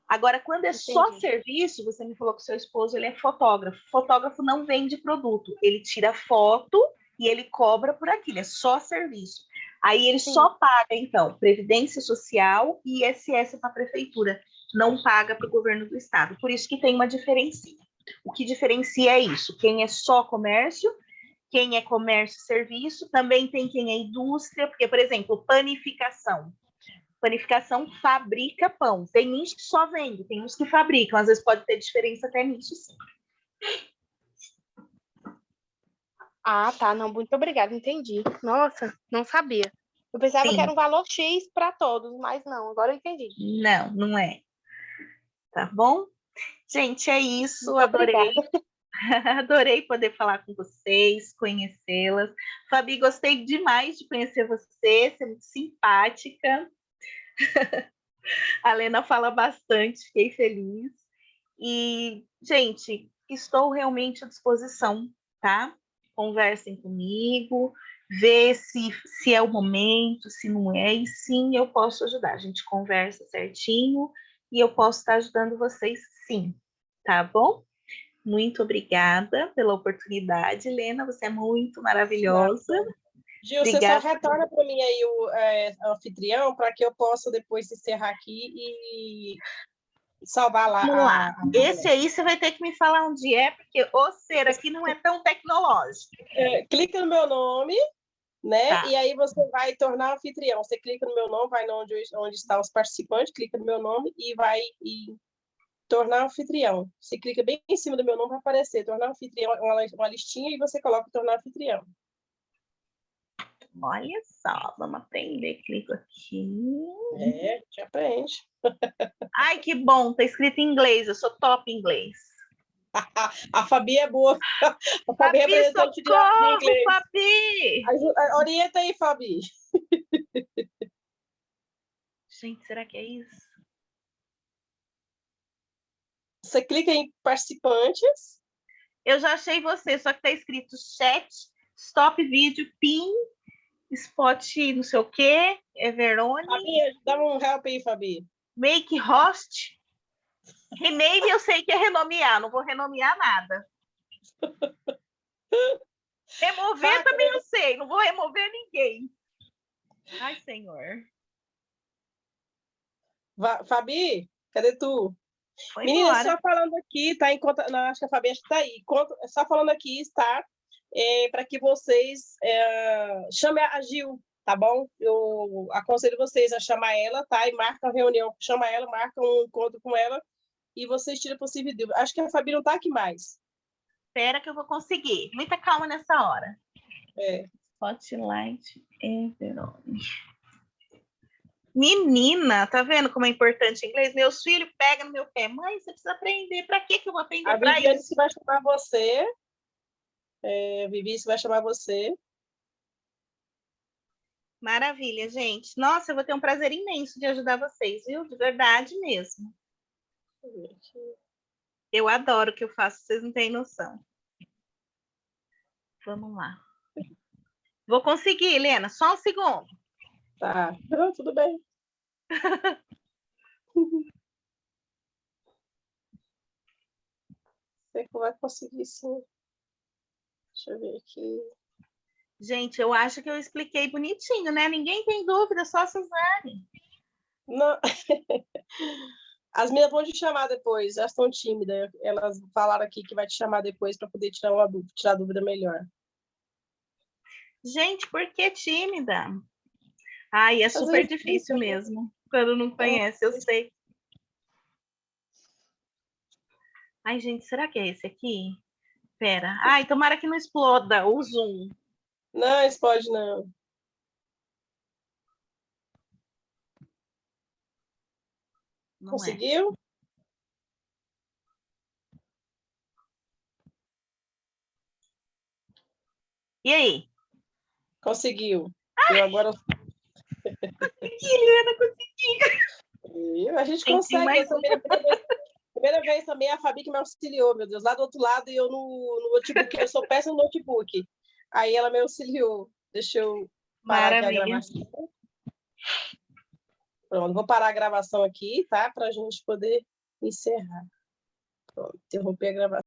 Agora, quando é só serviço, você me falou que seu esposo ele é fotógrafo. Fotógrafo não vende produto, ele tira foto e ele cobra por aquilo, é só serviço. Aí ele só paga, então, Previdência Social e ISS para a prefeitura, não paga para o governo do estado. Por isso que tem uma diferencinha, O que diferencia é isso, quem é só comércio, quem é comércio e serviço, também tem quem é indústria, porque, por exemplo, panificação. Panificação fabrica pão. Tem uns que só vendem, tem uns que fabricam, às vezes pode ter diferença até nisso, sim. Ah, tá. Não, muito obrigada, entendi. Nossa, não sabia. Eu pensava Sim. que era um valor X para todos, mas não, agora eu entendi. Não, não é. Tá bom? Gente, é isso. Muito Adorei. obrigada. Adorei poder falar com vocês, conhecê-las. Fabi, gostei demais de conhecer você é muito simpática. A Lena fala bastante, fiquei feliz. E, gente, estou realmente à disposição, tá? Conversem comigo, vê se é o momento, se não é, e sim, eu posso ajudar. A gente conversa certinho e eu posso estar ajudando vocês, sim, tá bom? Muito obrigada pela oportunidade, Helena. Você é muito maravilhosa. Gil, você só retorna para mim aí o anfitrião para que eu possa depois encerrar aqui e salvar lá. Vamos lá. Esse aí você vai ter que me falar onde é, porque o ser aqui não é tão tecnológico. Clica no meu nome, né? Tá. E aí você vai tornar anfitrião. Você clica no meu nome, vai onde estão os participantes, clica no meu nome e vai tornar anfitrião. Você clica bem em cima do meu nome, vai aparecer tornar anfitrião, uma listinha, e você coloca tornar anfitrião. Olha só, vamos aprender. Clico aqui. Te aprende. Ai, que bom, tá escrito em inglês. Eu sou top em inglês. A Fabi é boa. A Fabi é representante de inglês. Fabi! Orienta aí, Fabi. Gente, será que é isso? Você clica em participantes. Eu já achei você, só que tá escrito chat, stop vídeo, pin, spot não sei o quê, Everone. Fabi, dá um help aí, Fabi. Make host. Rename eu sei que é renomear, não vou renomear nada. Remover também eu sei, não vou remover ninguém. Ai, senhor. Fabi, cadê tu? Foi Menina, embora. só falando aqui, tá? Não, acho que a Fabi está aí. Só falando aqui, está? Para que vocês chamem a Gil, tá bom? Eu aconselho vocês a chamar ela, tá? E marca uma reunião, chama ela, marca um encontro com ela e vocês tiram possível dúvida. Acho que a Fabi não está aqui mais. Espera que eu vou conseguir. Muita calma nessa hora. Spotlight Everone. Menina, tá vendo como é importante o inglês? Meus filhos pegam no meu pé. Mãe, você precisa aprender. Pra que eu vou aprender pra isso? A Vivi vai chamar você. Vivi vai chamar você. Maravilha, gente. Nossa, eu vou ter um prazer imenso de ajudar vocês, viu? De verdade mesmo. Eu adoro o que eu faço, vocês não têm noção. Vamos lá. Vou conseguir, Helena. Só um segundo. Tá. Não, tudo bem. Você vai conseguir, sim. Deixa eu ver aqui. Gente, eu acho que eu expliquei bonitinho, né? Ninguém tem dúvida, só a Suzane. Não. As meninas vão te chamar depois, elas estão tímidas. Elas falaram aqui que vai te chamar depois para poder tirar a dúvida melhor. Gente, por que tímida? Ai, é super difícil mesmo. Quando não conhece, eu sei. Ai, gente, será que é esse aqui? Pera. Ai, tomara que não exploda o Zoom. Não, explode não. Não conseguiu? É. E aí? Conseguiu. Eu agora... Helena, consegui. A gente consegue. Mais um. Primeira vez também a Fabi que me auxiliou, meu Deus. Lá do outro lado e eu no notebook. Eu sou péssima no notebook. Aí ela me auxiliou. Deixa eu parar aqui a gravação. Pronto, vou parar a gravação aqui, tá? Para a gente poder encerrar. Pronto, interromper a gravação.